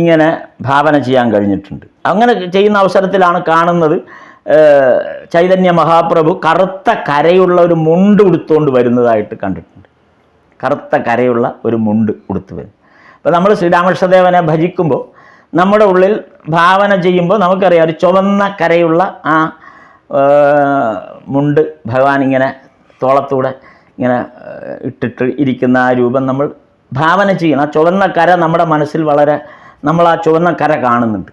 ഇങ്ങനെ ഭാവന ചെയ്യാൻ കഴിഞ്ഞിട്ടുണ്ട്. അങ്ങനെ ചെയ്യുന്ന അവസരത്തിലാണ് കാണുന്നത് ചൈതന്യ മഹാപ്രഭു കറുത്ത കരയുള്ള ഒരു മുണ്ട് ഉടുത്തുകൊണ്ട് വരുന്നതായിട്ട് കണ്ടിട്ടുണ്ട്. കറുത്ത കരയുള്ള ഒരു മുണ്ട് ഉടുത്ത് വരും. അപ്പോൾ നമ്മൾ ശ്രീരാമകൃഷ്ണദേവനെ ഭജിക്കുമ്പോൾ നമ്മുടെ ഉള്ളിൽ ഭാവന ചെയ്യുമ്പോൾ നമുക്കറിയാം ഒരു ചുവന്ന കരയുള്ള ആ മുണ്ട് ഭഗവാൻ ഇങ്ങനെ തോളത്തൂടെ ഇങ്ങനെ ഇട്ടിട്ട് ഇരിക്കുന്ന ആ രൂപം നമ്മൾ ഭാവന ചെയ്യണം. ആ ചുവന്ന കര നമ്മുടെ മനസ്സിൽ നമ്മൾ ആ ചുവന്ന കര കാണുന്നുണ്ട്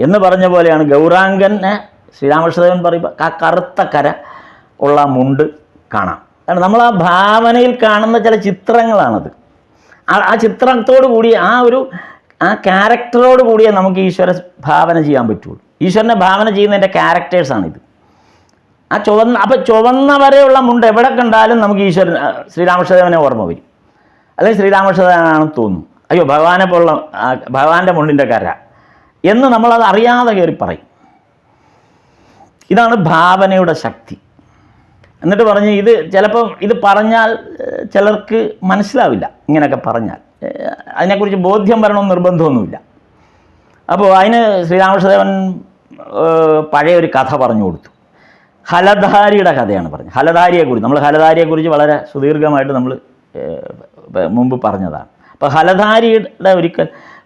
എന്ന് പറഞ്ഞ പോലെയാണ് ഗൗരാംഗനെ ശ്രീരാമകൃഷ്ണദേവൻ പറയുമ്പോൾ ആ കറുത്ത കര ഉള്ള മുണ്ട് കാണാം. കാരണം നമ്മൾ ആ ഭാവനയിൽ കാണുന്ന ചില ചിത്രങ്ങളാണത്. ആ ചിത്രത്തോടു കൂടി ആ ക്യാരക്ടറോട് കൂടിയേ നമുക്ക് ഈശ്വര ഭാവന ചെയ്യാൻ പറ്റുള്ളൂ. ഈശ്വരനെ ഭാവന ചെയ്യുന്നതിൻ്റെ ക്യാരക്ടേഴ്സാണിത്. ആ ചുവന്ന വരെയുള്ള മുണ്ട് എവിടെ കണ്ടാലും നമുക്ക് ശ്രീരാമകൃഷ്ണദേവനെ ഓർമ്മ വരും. അല്ലെങ്കിൽ ശ്രീരാമകൃഷ്ണദേവനാണെന്ന് തോന്നും. അയ്യോ ഭഗവാനെ പോലുള്ള ഭഗവാന്റെ മുണ്ടിൻ്റെ കര എന്ന് നമ്മളത് അറിയാതെ കയറി പറയും. ഇതാണ് ഭാവനയുടെ ശക്തി. എന്നിട്ട് പറഞ്ഞ് ചിലപ്പോൾ ഇത് പറഞ്ഞാൽ ചിലർക്ക് മനസ്സിലാവില്ല. ഇങ്ങനെയൊക്കെ പറഞ്ഞാൽ അതിനെക്കുറിച്ച് ബോധ്യം വരണമെന്ന് നിർബന്ധമൊന്നുമില്ല. അപ്പോൾ അതിന് ശ്രീരാമകൃഷ്ണദേവൻ പഴയ ഒരു കഥ പറഞ്ഞു കൊടുത്തു. ഹലധാരിയുടെ കഥയാണ് പറഞ്ഞത്. നമ്മൾ ഹലധാരിയെക്കുറിച്ച് വളരെ സുദീർഘമായിട്ട് നമ്മൾ മുമ്പ് പറഞ്ഞതാണ്. അപ്പോൾ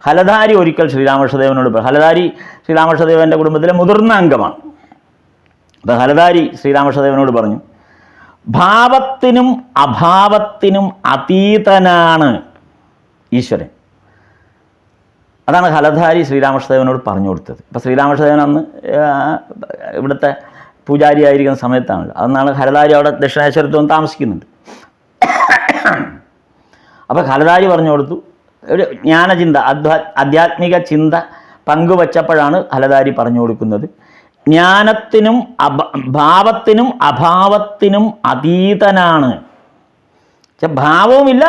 ഹലധാരി ഒരിക്കൽ ശ്രീരാമകൃഷ്ണദേവനോട് ഹലധാരി ശ്രീരാമകൃഷ്ണദേവൻ്റെ കുടുംബത്തിലെ മുതിർന്ന അംഗമാണ്. അപ്പോൾ ഹലധാരി ശ്രീരാമകൃഷ്ണദേവനോട് പറഞ്ഞു, ഭാവത്തിനും അഭാവത്തിനും അതീതനാണ് ഈശ്വരൻ. അതാണ് ഹലധാരി ശ്രീരാമകൃഷ്ണദേവനോട് പറഞ്ഞു കൊടുത്തത്. അപ്പോൾ ശ്രീരാമകൃഷ്ണദേവൻ അന്ന് ഇവിടുത്തെ പൂജാരിയായിരിക്കുന്ന സമയത്താണല്ലോ. അന്നാണ് ഹലധാരി അവിടെ ദക്ഷിണേശ്വരത്ത് താമസിക്കുന്നുണ്ട്. അപ്പോൾ ഹലധാരി പറഞ്ഞു കൊടുത്തു. ഒരു ജ്ഞാനചിന്ത, ആധ്യാത്മിക ചിന്ത പങ്കുവച്ചപ്പോഴാണ് ഹലധാരി പറഞ്ഞു കൊടുക്കുന്നത്, ജ്ഞാനത്തിനും ഭാവത്തിനും അഭാവത്തിനും അതീതനാണ്. ഭാവവുമില്ല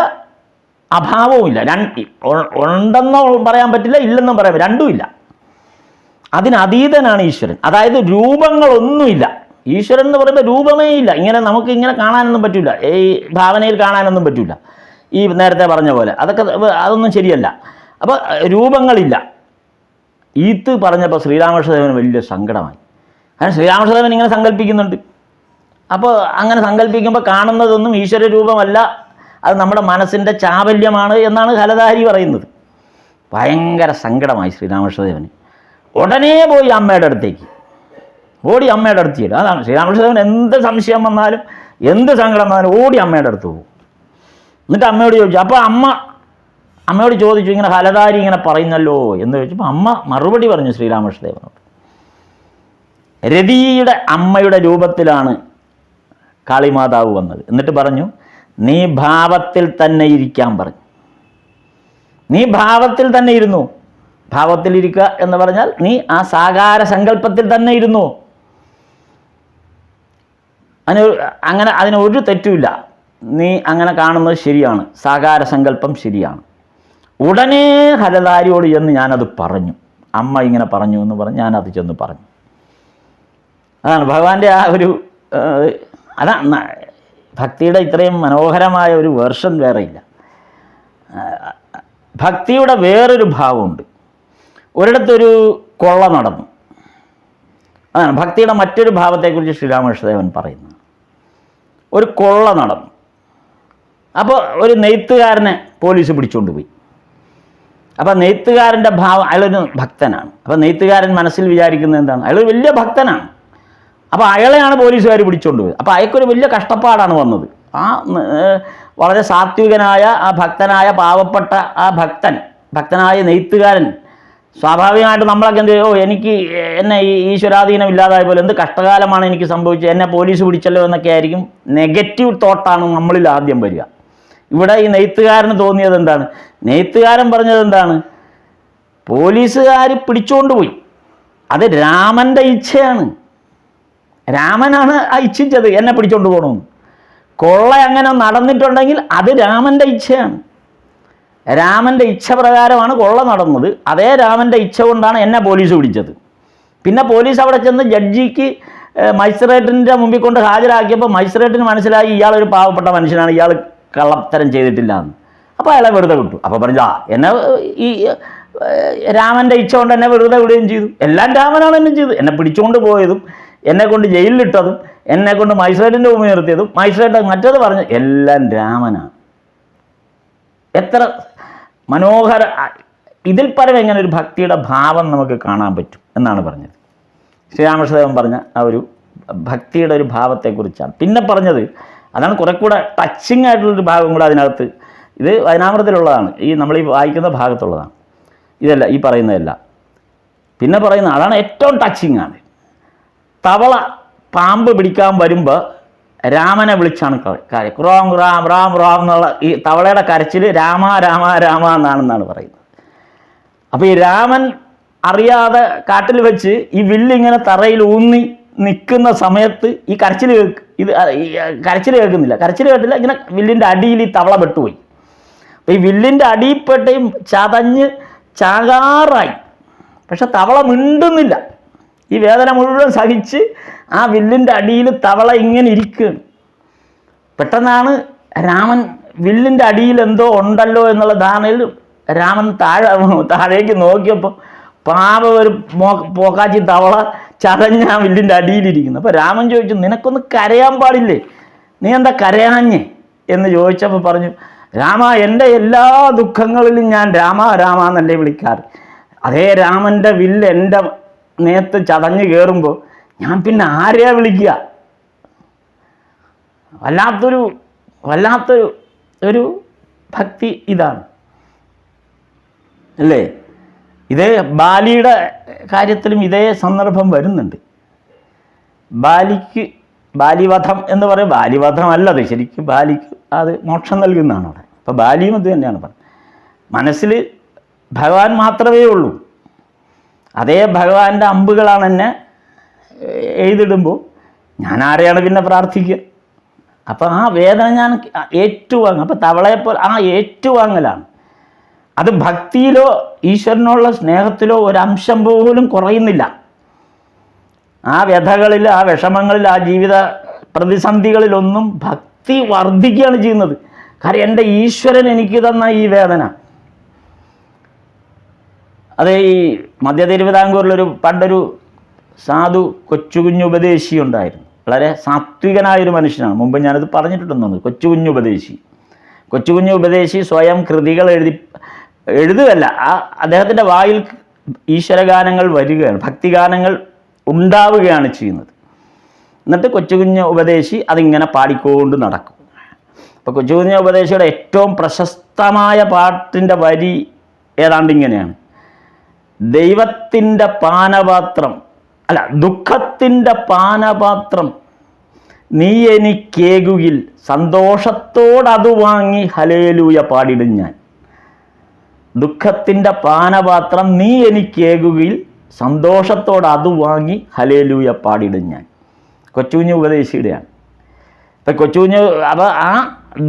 അഭാവവുമില്ല, ഉണ്ടെന്നോ പറയാൻ പറ്റില്ല, ഇല്ലെന്നും പറയാൻ പറ്റില്ല, രണ്ടുമില്ല. അതിനതീതനാണ് ഈശ്വരൻ. അതായത് രൂപങ്ങളൊന്നുമില്ല. ഈശ്വരൻ എന്ന് പറയുമ്പോൾ രൂപമേ ഇല്ല. നമുക്ക് ഇങ്ങനെ കാണാനൊന്നും പറ്റില്ല, ഈ ഭാവനയിൽ കാണാനൊന്നും പറ്റില്ല. ഈ നേരത്തെ പറഞ്ഞ പോലെ അതൊന്നും ശരിയല്ല. അപ്പോൾ രൂപങ്ങളില്ല. ഇത് പറഞ്ഞപ്പോൾ ശ്രീരാമകൃഷ്ണദേവന് വലിയ സങ്കടമായി. കാരണം ശ്രീരാമകൃഷ്ണദേവൻ ഇങ്ങനെ സങ്കല്പിക്കുന്നുണ്ട്. അപ്പോൾ അങ്ങനെ സങ്കല്പിക്കുമ്പോൾ കാണുന്നതൊന്നും ഈശ്വര രൂപമല്ല, അത് നമ്മുടെ മനസ്സിൻ്റെ ചാബല്യമാണ് എന്നാണ് ഹലധാരി പറയുന്നത്. ഭയങ്കര സങ്കടമായി ശ്രീരാമകൃഷ്ണദേവന്. ഉടനെ പോയി അമ്മയുടെ അടുത്തേക്ക് ഓടി അമ്മയുടെ അടുത്ത് ചേരും. അതാണ് ശ്രീരാമകൃഷ്ണദേവൻ എന്ത് സംശയം വന്നാലും എന്ത് സങ്കടം വന്നാലും ഓടി അമ്മയുടെ അടുത്ത് പോകും. എന്നിട്ട് അമ്മയോട് ചോദിച്ചു. അപ്പോൾ അമ്മയോട് ചോദിച്ചു, ഇങ്ങനെ ഹലധാരി ഇങ്ങനെ പറയുന്നല്ലോ എന്ന് ചോദിച്ചപ്പോൾ അമ്മ മറുപടി പറഞ്ഞു ശ്രീരാമകൃഷ്ണദേവനോട്, രതിയുടെ അമ്മയുടെ രൂപത്തിലാണ് കാളിമാതാവ് വന്നത്. എന്നിട്ട് പറഞ്ഞു, നീ ഭാവത്തിൽ തന്നെ ഇരിക്കാൻ പറഞ്ഞു. നീ ഭാവത്തിൽ തന്നെ ഇരുന്നു. ഭാവത്തിലിരിക്കുക എന്ന് പറഞ്ഞാൽ നീ ആ സാകാര സങ്കല്പത്തിൽ തന്നെ ഇരുന്നു. അതിനൊരു തെറ്റുമില്ല. നീ അങ്ങനെ കാണുന്നത് ശരിയാണ്, സാകാര സങ്കല്പം ശരിയാണ്. ഉടനെ ഹരധാരിയോട് ചെന്ന് ഞാനത് പറഞ്ഞു. അമ്മ ഇങ്ങനെ പറഞ്ഞു എന്ന് പറഞ്ഞ് ഞാനത് ചെന്ന് പറഞ്ഞു. അതാണ് ഭഗവാന്റെ ആ ഒരു അതാണ് ഭക്തിയുടെ ഇത്രയും മനോഹരമായ ഒരു വേർഷൻ വേറെയില്ല. ഭക്തിയുടെ വേറൊരു ഭാവമുണ്ട്. ഒരിടത്തൊരു കൊള്ള നടന്നു. അതാണ് ഭക്തിയുടെ മറ്റൊരു ഭാവത്തെക്കുറിച്ച് ശ്രീരാമകൃഷ്ണദേവൻ പറയുന്നത്. ഒരു കൊള്ള നടന്നു. അപ്പോൾ ഒരു നെയ്ത്തുകാരനെ പോലീസ് പിടിച്ചുകൊണ്ട് പോയി. അപ്പോൾ നെയ്ത്തുകാരൻ്റെ ഭാവം, അയാളൊരു ഭക്തനാണ്. അപ്പോൾ നെയ്ത്തുകാരൻ മനസ്സിൽ വിചാരിക്കുന്നത് എന്താണ്? അയാളൊരു വലിയ ഭക്തനാണ്. അപ്പോൾ അയാളെയാണ് പോലീസുകാർ പിടിച്ചുകൊണ്ട് പോയത്. അപ്പോൾ അയാൾക്കൊരു വലിയ കഷ്ടപ്പാടാണ് വന്നത്. ആ വളരെ സാത്വികനായ ആ ഭക്തനായ പാവപ്പെട്ട ആ ഭക്തനായ നെയ്ത്തുകാരൻ സ്വാഭാവികമായിട്ട് നമ്മളൊക്കെ എന്ത് ചെയ്യും? എന്നെ ഈ ഈശ്വരാധീനം ഇല്ലാതായ പോലെ എന്ത് കഷ്ടകാലമാണ് എനിക്ക് സംഭവിച്ചത്, എന്നെ പോലീസ് പിടിച്ചല്ലോ എന്നൊക്കെ ആയിരിക്കും നെഗറ്റീവ് തോട്ടാണ് നമ്മളിൽ ആദ്യം വരിക. ഇവിടെ ഈ നെയ്ത്തുകാരന് തോന്നിയത് എന്താണ്? നെയ്ത്തുകാരൻ പറഞ്ഞത് എന്താണ്? പോലീസുകാർ പിടിച്ചുകൊണ്ട് പോയി, അത് രാമൻ്റെ ഇച്ഛയാണ്. രാമനാണ് ആ ഇച്ഛിച്ചത് എന്നെ പിടിച്ചുകൊണ്ട് പോകണമെന്ന്. കൊള്ള അങ്ങനെ നടന്നിട്ടുണ്ടെങ്കിൽ അത് രാമൻ്റെ ഇച്ഛയാണ്. രാമൻ്റെ ഇച്ഛ പ്രകാരമാണ് കൊള്ള നടന്നത്. അതേ രാമൻ്റെ ഇച്ഛ കൊണ്ടാണ് എന്നെ പോലീസ് പിടിച്ചത്. പിന്നെ പോലീസ് അവിടെ ചെന്ന് ജഡ്ജിക്ക് മജിസ്ട്രേറ്റിൻ്റെ മുമ്പിൽ കൊണ്ട് ഹാജരാക്കിയപ്പോൾ മജിസ്ട്രേറ്റിന് മനസ്സിലായി ഇയാളൊരു പാവപ്പെട്ട മനുഷ്യനാണ്, ഇയാൾ കള്ളത്തരം ചെയ്തിട്ടില്ല എന്ന്. അപ്പോൾ അയാളെ വെറുതെ വിട്ടു. അപ്പോൾ പറഞ്ഞു, എന്നെ ഈ രാമൻ്റെ ഇച്ഛ കൊണ്ട് എന്നെ വെറുതെ വിടുകയും ചെയ്തു. എല്ലാം രാമനാണ് എന്നെ ചെയ്തത്. എന്നെ പിടിച്ചുകൊണ്ട് പോയതും എന്നെ കൊണ്ട് ജയിലിലിട്ടതും എന്നെ കൊണ്ട് മജിസ്ട്രേറ്റിൻ്റെ മുമ്പിൽ നിർത്തിയതും മജിസ്ട്രേറ്റ് മറ്റേത് പറഞ്ഞു, എല്ലാം രാമനാണ്. എത്ര മനോഹര! ഇതിൽ പരം എങ്ങനെ ഒരു ഭക്തിയുടെ ഭാവം നമുക്ക് കാണാൻ പറ്റും എന്നാണ് പറഞ്ഞത്. ശ്രീരാമകൃഷ്ണദേവൻ പറഞ്ഞ ആ ഒരു ഭക്തിയുടെ ഒരു ഭാവത്തെക്കുറിച്ചാണ് പിന്നെ പറഞ്ഞത്. അതാണ് കുറെ കൂടെ ടച്ചിങ് ആയിട്ടുള്ളൊരു ഭാഗം കൂടെ അതിനകത്ത്. ഇത് വചനാമൃതത്തിലുള്ളതാണ്, ഈ നമ്മൾ ഈ വായിക്കുന്ന ഭാഗത്തുള്ളതാണ്. ഇതല്ല ഈ പറയുന്നതല്ല. പിന്നെ പറയുന്ന അതാണ് ഏറ്റവും ടച്ചിങ് ആണ്. തവള പാമ്പ് പിടിക്കാൻ വരുമ്പോൾ രാമനെ വിളിച്ചാണ് കാര്യം. ക്രോം റാം റാം റാം എന്നുള്ള ഈ തവളയുടെ കരച്ചിൽ രാമ രാമ രാമ എന്നാണെന്നാണ് പറയുന്നത്. അപ്പോൾ ഈ രാമൻ അറിയാതെ കാട്ടിൽ വെച്ച് ഈ വില്ലിങ്ങനെ തറയിൽ ഊന്നി നിൽക്കുന്ന സമയത്ത് ഈ കരച്ചിൽ കരച്ചിൽ കേൾക്കുന്നില്ല. കരച്ചിൽ കേട്ടില്ല. ഇങ്ങനെ വില്ലിൻ്റെ അടിയിൽ ഈ തവള പെട്ടുപോയി. അപ്പോൾ ഈ വില്ലിൻ്റെ അടിയിൽപ്പെട്ടയും ചതഞ്ഞ് ചാകാറായി. പക്ഷെ തവള മിണ്ടുന്നില്ല. ഈ വേദന മുഴുവൻ സഹിച്ച് ആ വില്ലിൻ്റെ അടിയിൽ തവള ഇങ്ങനെ ഇരിക്കുകയാണ്. പെട്ടെന്നാണ് രാമൻ വില്ലിൻ്റെ അടിയിൽ എന്തോ ഉണ്ടല്ലോ എന്നുള്ള ധാരണയിൽ രാമൻ താഴേക്ക് നോക്കിയപ്പോൾ പാവ ഒരു പോക്കാച്ചി തവള ചതഞ്ഞ ആ വില്ലിൻ്റെ അടിയിലിരിക്കുന്നു. അപ്പോൾ രാമൻ ചോദിച്ചു, നിനക്കൊന്ന് കരയാൻ പാടില്ലേ, നീ എന്താ കരയാഞ്ഞേ എന്ന് ചോദിച്ചപ്പോൾ പറഞ്ഞു, രാമ, എൻ്റെ എല്ലാ ദുഃഖങ്ങളിലും ഞാൻ രാമ രാമ എന്നല്ലേ വിളിക്കാറ്. അതേ രാമൻ്റെ വില്ല് എൻ്റെ നേരത്ത് ചതഞ്ഞ് കയറുമ്പോൾ ഞാൻ പിന്നെ ആരെയാ വിളിക്കുക? വല്ലാത്തൊരു ഒരു ഭക്തി ഇതാണ് അല്ലേ? ഇതേ ബാലിയുടെ കാര്യത്തിലും ഇതേ സന്ദർഭം വരുന്നുണ്ട്. ബാലിവധം എന്ന് പറയും. ബാലിവധമല്ലത്, ശരിക്കും ബാലിക്ക് അത് മോക്ഷം നൽകുന്നതാണ് അവിടെ. അപ്പോൾ ബാലിയും അത് തന്നെയാണ് പറയുന്നത്. മനസ്സിൽ ഭഗവാൻ മാത്രമേ ഉള്ളൂ. അതേ ഭഗവാന്റെ അമ്പുകളാണ് എന്നെ എഴുതിടുമ്പോൾ ഞാൻ ആരെയാണ് പിന്നെ പ്രാർത്ഥിക്കുക? അപ്പോൾ ആ വേദന ഞാൻ ഏറ്റുവാങ്ങും. അപ്പോൾ തവളയെപ്പോലെ ആ ഏറ്റുവാങ്ങലാണ്. അത് ഭക്തിയിലോ ഈശ്വരനുള്ള സ്നേഹത്തിലോ ഒരംശം പോലും കുറയുന്നില്ല. ആ വ്യഥകളിൽ, ആ വിഷമങ്ങളിൽ, ആ ജീവിത പ്രതിസന്ധികളിലൊന്നും ഭക്തി വർദ്ധിക്കുകയാണ് ചെയ്യുന്നത്. കാരണം എൻ്റെ ഈശ്വരൻ എനിക്ക് തന്ന ഈ വേദന. അത് ഈ മധ്യ തിരുവിതാംകൂറിലൊരു പണ്ടൊരു സാധു കൊച്ചുകുഞ്ഞുപദേശി ഉണ്ടായിരുന്നു. വളരെ സാത്വികനായൊരു മനുഷ്യനാണ്. മുമ്പ് ഞാനത് പറഞ്ഞിട്ടുണ്ടെന്ന്. കൊച്ചുകുഞ്ഞു ഉപദേശി സ്വയം കൃതികൾ എഴുതുകയല്ല, അദ്ദേഹത്തിൻ്റെ വായിൽ ഈശ്വരഗാനങ്ങൾ വരികയാണ്, ഭക്തിഗാനങ്ങൾ ഉണ്ടാവുകയാണ് ചെയ്യുന്നത്. എന്നിട്ട് കൊച്ചുകുഞ്ഞു ഉപദേശി അതിങ്ങനെ പാടിക്കൊണ്ട് നടക്കും. അപ്പോൾ കൊച്ചുകുഞ്ഞു ഉപദേശിയുടെ ഏറ്റവും പ്രശസ്തമായ പാട്ടിൻ്റെ വരി ഏതാണ്ട് ഇങ്ങനെയാണ്: ദൈവത്തിൻ്റെ പാനപാത്രം ദുഃഖത്തിൻ്റെ പാനപാത്രം നീ എനിക്കേകുകിൽ സന്തോഷത്തോടതു വാങ്ങി ഹല്ലേലൂയ പാടിടും ഞാൻ. ദുഃഖത്തിൻ്റെ പാനപാത്രം നീ എനിക്കേകുകിൽ സന്തോഷത്തോടെ അത് വാങ്ങി ഹല്ലേലൂയ പാടിടും ഞാൻ. കൊച്ചുകുഞ്ഞു ഉപദേശിയുടെയാണ്. ഇപ്പം കൊച്ചുകുഞ്ഞ് അപ്പോൾ ആ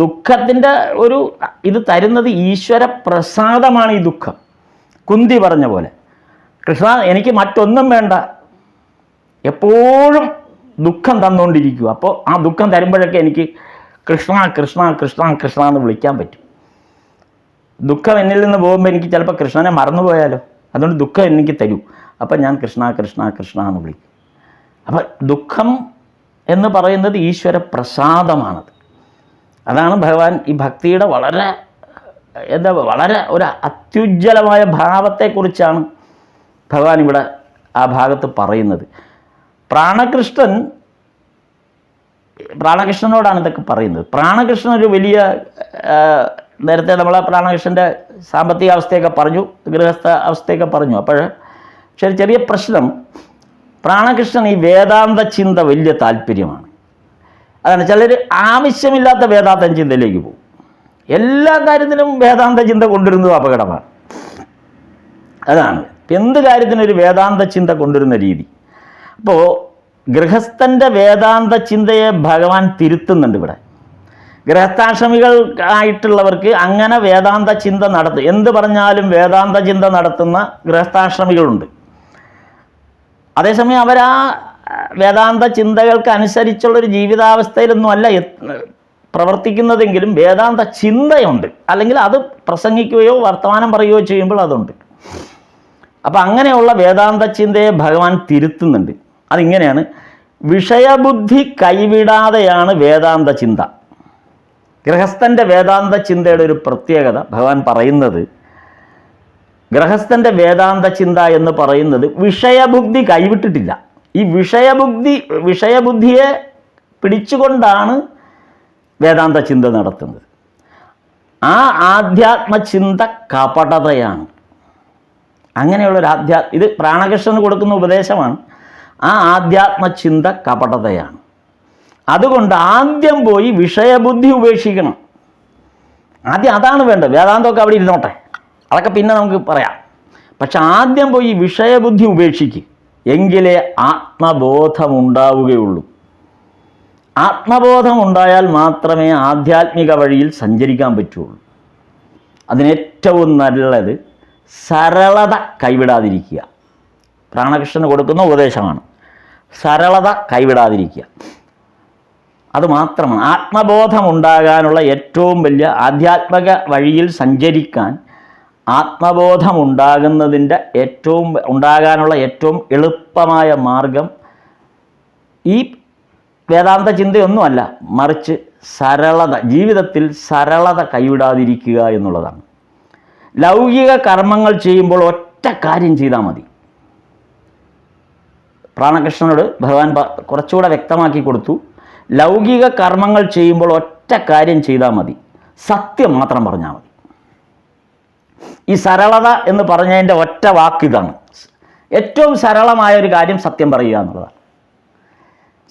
ദുഃഖത്തിൻ്റെ ഒരു ഇത് തരുന്നത് ഈശ്വര പ്രസാദമാണ് ഈ ദുഃഖം. കുന്തി പറഞ്ഞ പോലെ, കൃഷ്ണ എനിക്ക് മറ്റൊന്നും വേണ്ട, എപ്പോഴും ദുഃഖം തന്നുകൊണ്ടിരിക്കുക. അപ്പോൾ ആ ദുഃഖം തരുമ്പോഴൊക്കെ എനിക്ക് കൃഷ്ണ കൃഷ്ണ കൃഷ്ണ കൃഷ്ണ എന്ന് വിളിക്കാൻ പറ്റും. ദുഃഖം എന്നിൽ നിന്ന് പോകുമ്പോൾ എനിക്ക് ചിലപ്പോൾ കൃഷ്ണനെ മറന്നുപോയാലോ, അതുകൊണ്ട് ദുഃഖം എനിക്ക് തരൂ, അപ്പം ഞാൻ കൃഷ്ണ കൃഷ്ണ കൃഷ്ണ എന്ന് വിളിക്കും. അപ്പം ദുഃഖം എന്ന് പറയുന്നത് ഈശ്വര പ്രസാദമാണത്. അതാണ് ഭഗവാൻ ഈ ഭക്തിയുടെ വളരെ വളരെ ഒരു അത്യുജ്വലമായ ഭാവത്തെക്കുറിച്ചാണ് ഭഗവാൻ ഇവിടെ ആ ഭാഗത്ത് പറയുന്നത്. പ്രാണകൃഷ്ണനോടാണ് ഇതൊക്കെ പറയുന്നത്. പ്രാണകൃഷ്ണൻ ഒരു വലിയ, നേരത്തെ നമ്മൾ പ്രാണകൃഷ്ണൻ്റെ സാമ്പത്തിക അവസ്ഥയൊക്കെ പറഞ്ഞു, ഗൃഹസ്ഥ അവസ്ഥയൊക്കെ പറഞ്ഞു. അപ്പോൾ ചെറിയ പ്രശ്നം, പ്രാണകൃഷ്ണൻ ഈ വേദാന്ത ചിന്ത വലിയ താല്പര്യമാണ്. അതാണ് ചിലർ ആവശ്യമില്ലാത്ത വേദാന്ത ചിന്തയിലേക്ക് പോകും. എല്ലാ കാര്യത്തിലും വേദാന്ത ചിന്ത കൊണ്ടുവരുന്നത് അപകടമാണ്. അതാണ് എന്ത് കാര്യത്തിനൊരു വേദാന്ത ചിന്ത കൊണ്ടുവരുന്ന രീതി. അപ്പോൾ ഗൃഹസ്ഥൻ്റെ വേദാന്ത ചിന്തയെ ഭഗവാൻ തിരുത്തുന്നുണ്ട് ഇവിടെ. ഗൃഹസ്ഥാശ്രമികളായിട്ടുള്ളവർക്ക് അങ്ങനെ വേദാന്ത ചിന്ത എന്ത് പറഞ്ഞാലും വേദാന്ത ചിന്ത നടത്തുന്ന ഗൃഹസ്ഥാശ്രമികളുണ്ട്. അതേസമയം അവർ ആ വേദാന്ത ചിന്തകൾക്ക് അനുസരിച്ചുള്ളൊരു ജീവിതാവസ്ഥയിലൊന്നും അല്ല പ്രവർത്തിക്കുന്നതെങ്കിലും വേദാന്ത ചിന്തയുണ്ട്, അല്ലെങ്കിൽ അത് പ്രസംഗിക്കുകയോ വർത്തമാനം പറയുകയോ ചെയ്യുമ്പോൾ അതുണ്ട്. അപ്പം അങ്ങനെയുള്ള വേദാന്ത ചിന്തയെ ഭഗവാൻ തിരുത്തുന്നുണ്ട്. അതിങ്ങനെയാണ്, വിഷയബുദ്ധി കൈവിടാതെയാണ് വേദാന്ത ചിന്ത. ഗൃഹസ്ഥൻ്റെ വേദാന്ത ചിന്തയുടെ ഒരു പ്രത്യേകത ഭഗവാൻ പറയുന്നത്, ഗൃഹസ്ഥൻ്റെ വേദാന്ത ചിന്ത എന്ന് പറയുന്നത് വിഷയബുദ്ധി കൈവിട്ടിട്ടില്ല. ഈ വിഷയബുദ്ധിയെ പിടിച്ചുകൊണ്ടാണ് വേദാന്ത ചിന്ത നടത്തുന്നത്. ആ ആധ്യാത്മചിന്ത കപടതയാണ്. അങ്ങനെയുള്ളൊരു ഇത് പ്രാണകൃഷ്ണന് കൊടുക്കുന്ന ഉപദേശമാണ്. ആ ആധ്യാത്മചിന്ത കപടതയാണ്. അതുകൊണ്ട് ആദ്യം പോയി വിഷയബുദ്ധി ഉപേക്ഷിക്കണം. ആദ്യം അതാണ് വേണ്ടത്. വേദാന്തമൊക്കെ അവിടെ ഇരുന്നോട്ടെ, അതൊക്കെ പിന്നെ നമുക്ക് പറയാം. പക്ഷെ ആദ്യം പോയി വിഷയബുദ്ധി ഉപേക്ഷിക്കുക, എങ്കിലേ ആത്മബോധമുണ്ടാവുകയുള്ളൂ. ആത്മബോധം ഉണ്ടായാൽ മാത്രമേ ആധ്യാത്മിക വഴിയിൽ സഞ്ചരിക്കാൻ പറ്റുള്ളൂ. അതിനേറ്റവും നല്ലത് സരളത കൈവിടാതിരിക്കുക. പ്രാണകൃഷ്ണന് കൊടുക്കുന്ന ഉപദേശമാണ് സരളത കൈവിടാതിരിക്കുക. അതുമാത്രമാണ് ആത്മബോധം ഉണ്ടാകാനുള്ള ഏറ്റവും വലിയ, ആധ്യാത്മിക വഴിയിൽ സഞ്ചരിക്കാൻ ആത്മബോധം ഉണ്ടാകാനുള്ള ഏറ്റവും എളുപ്പമായ മാർഗം ഈ വേദാന്ത ചിന്തയൊന്നുമല്ല, മറിച്ച് സരളത, ജീവിതത്തിൽ സരളത കൈവിടാതിരിക്കുക എന്നുള്ളതാണ്. ലൗകിക കർമ്മങ്ങൾ ചെയ്യുമ്പോൾ ഒറ്റ കാര്യം ചെയ്താൽ മതി. പ്രാണകൃഷ്ണനോട് ഭഗവാൻ കുറച്ചുകൂടെ വ്യക്തമാക്കി കൊടുത്തു, ലൗകിക കർമ്മങ്ങൾ ചെയ്യുമ്പോൾ ഒറ്റ കാര്യം ചെയ്താൽ മതി, സത്യം മാത്രം പറഞ്ഞാൽ മതി. ഈ സരളത എന്ന് പറഞ്ഞതിൻ്റെ ഒറ്റ വാക്കിതാണ്. ഏറ്റവും സരളമായ ഒരു കാര്യം സത്യം പറയുക എന്നുള്ളതാണ്.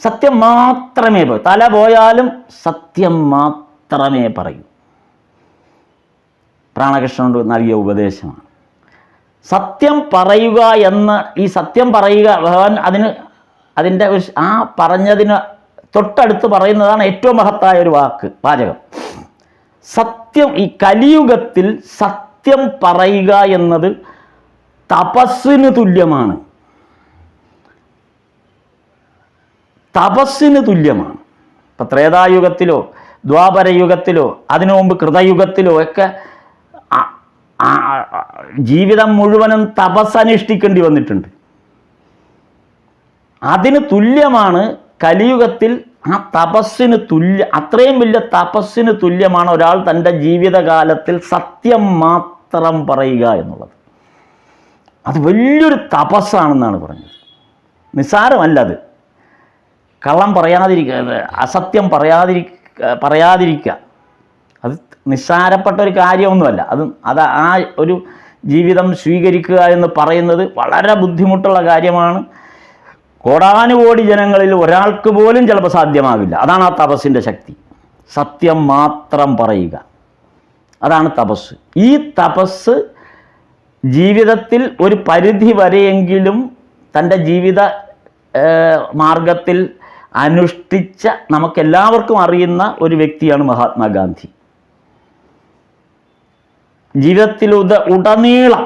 സത്യം മാത്രമേ പറയൂ, തല പോയാലും സത്യം മാത്രമേ പറയൂ. പ്രാണകൃഷ്ണനോട് നൽകിയ ഉപദേശമാണ് സത്യം പറയുക എന്ന്. ഈ സത്യം പറയുക ഭഗവാൻ അതിൻ്റെ ആ പറഞ്ഞതിന് തൊട്ടടുത്ത് പറയുന്നതാണ് ഏറ്റവും മഹത്തായ ഒരു വാചകം. സത്യം, ഈ കലിയുഗത്തിൽ സത്യം പറയുക എന്നത് തപസ്സിന് തുല്യമാണ്. തപസ്സിന് തുല്യമാണ്. ഇപ്പം ത്രേതായുഗത്തിലോ ദ്വാപരയുഗത്തിലോ അതിനു മുമ്പ് കൃതയുഗത്തിലോ ഒക്കെ ജീവിതം മുഴുവനും തപസ്സനുഷ്ഠിക്കേണ്ടി വന്നിട്ടുണ്ട്. അതിന് തുല്യമാണ് കലിയുഗത്തിൽ ആ തപസ്സിന് അത്രയും വലിയ തപസ്സിന് തുല്യമാണ് ഒരാൾ തൻ്റെ ജീവിതകാലത്തിൽ സത്യം മാത്രം പറയുക എന്നുള്ളത്. അത് വലിയൊരു തപസ്സാണെന്നാണ് പറഞ്ഞത്. നിസ്സാരമല്ല അത്. കള്ളം പറയാതിരിക്കുക, അസത്യം പറയാതിരിക്കുക, അത് നിസ്സാരപ്പെട്ട ഒരു കാര്യമൊന്നുമല്ല. അത് ആ ഒരു ജീവിതം സ്വീകരിക്കുക എന്ന് പറയുന്നത് വളരെ ബുദ്ധിമുട്ടുള്ള കാര്യമാണ്. കോടാനുകോടി ജനങ്ങളിൽ ഒരാൾക്ക് പോലും ചിലപ്പോൾ സാധ്യമാകില്ല. അതാണ് ആ തപസ്സിൻ്റെ ശക്തി. സത്യം മാത്രം പറയുക, അതാണ് തപസ്. ഈ തപസ് ജീവിതത്തിൽ ഒരു പരിധി വരെയെങ്കിലും തൻ്റെ ജീവിത മാർഗത്തിൽ അനുഷ്ഠിച്ച നമുക്കെല്ലാവർക്കും അറിയുന്ന ഒരു വ്യക്തിയാണ് മഹാത്മാഗാന്ധി. ജീവിതത്തിൽ ഉടനീളം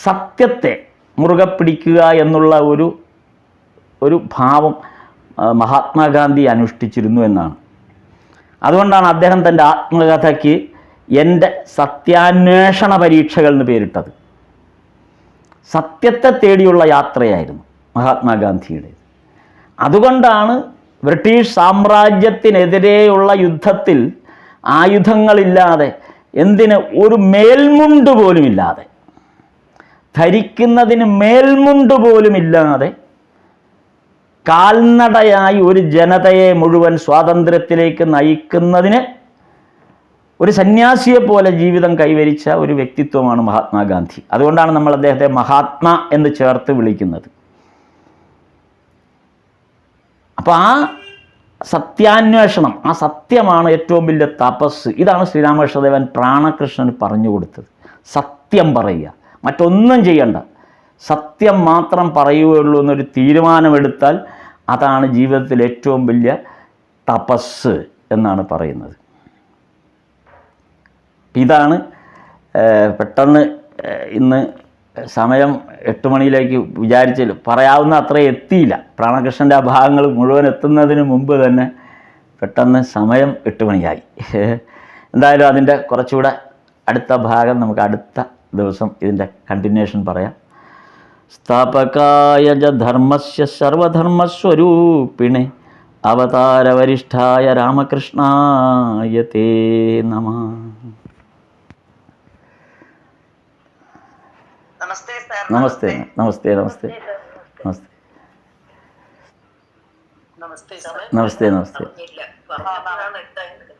സത്യത്തെ മുറുകെ പിടിക്കുക എന്നുള്ള ഒരു ഭാവം മഹാത്മാഗാന്ധി അനുഷ്ഠിച്ചിരുന്നു എന്നാണ്. അതുകൊണ്ടാണ് അദ്ദേഹം തൻ്റെ ആത്മകഥയ്ക്ക് എൻ്റെ സത്യാന്വേഷണ പരീക്ഷകൾ എന്ന് പേരിട്ടത്. സത്യത്തെ തേടിയുള്ള യാത്രയായിരുന്നു മഹാത്മാഗാന്ധിയുടെ. അതുകൊണ്ടാണ് ബ്രിട്ടീഷ് സാമ്രാജ്യത്തിനെതിരെയുള്ള യുദ്ധത്തിൽ ആയുധങ്ങളില്ലാതെ, എന്തിന്, ഒരു മേൽമുണ്ട് പോലുമില്ലാതെ, ധരിക്കുന്നതിന് മേൽമുണ്ട് പോലുമില്ലാതെ കാൽനടയായി ഒരു ജനതയെ മുഴുവൻ സ്വാതന്ത്ര്യത്തിലേക്ക് നയിക്കുന്നതിന് ഒരു സന്യാസിയെ പോലെ ജീവിതം കൈവരിച്ച ഒരു വ്യക്തിത്വമാണ് മഹാത്മാഗാന്ധി. അതുകൊണ്ടാണ് നമ്മൾ അദ്ദേഹത്തെ മഹാത്മാ എന്ന് ചേർത്ത് വിളിക്കുന്നത്. അപ്പോൾ ആ സത്യാന്വേഷണം, ആ സത്യമാണ് ഏറ്റവും വലിയ തപസ്. ഇതാണ് ശ്രീരാമകൃഷ്ണദേവൻ പ്രാണകൃഷ്ണന് പറഞ്ഞു കൊടുത്തത്. സത്യം പറയുക, മറ്റൊന്നും ചെയ്യണ്ട, സത്യം മാത്രം പറയുകയുള്ളൂ എന്നൊരു തീരുമാനമെടുത്താൽ അതാണ് ജീവിതത്തിൽ ഏറ്റവും വലിയ തപസ് എന്നാണ് പറയുന്നത്. ഇതാണ് പെട്ടെന്ന് ഇന്ന് സമയം 8 മണിയിലേക്ക് വിചാരിച്ചാലും പറയാവുന്ന അത്ര എത്തിയില്ല. പ്രാണകൃഷ്ണൻ്റെ ആ ഭാഗങ്ങൾ മുഴുവൻ എത്തുന്നതിന് മുമ്പ് തന്നെ പെട്ടെന്ന് സമയം 8 മണിയായി. എന്തായാലും അതിൻ്റെ കുറച്ചുകൂടെ അടുത്ത ഭാഗം നമുക്ക് അടുത്ത ദിവസം ഇതിൻ്റെ കണ്ടിന്യൂഷൻ പറയാം. സ്ഥാപകായ ച ധർമ്മസ്യ സർവധർമ്മസ്വരൂപിണേ അവതാരവരിഷ്ഠായ രാമകൃഷ്ണായ തേ നമഃ. നമസ്തേ സർ. നമസ്തേ നമസ്തേ നമസ്തേ നമസ്തേ നമസ്തേ സർ. നമസ്തേ നമസ്തേ. ഇല്ല, പറഞ്ഞപ്പോഴാണ് ഇട്ടായത്.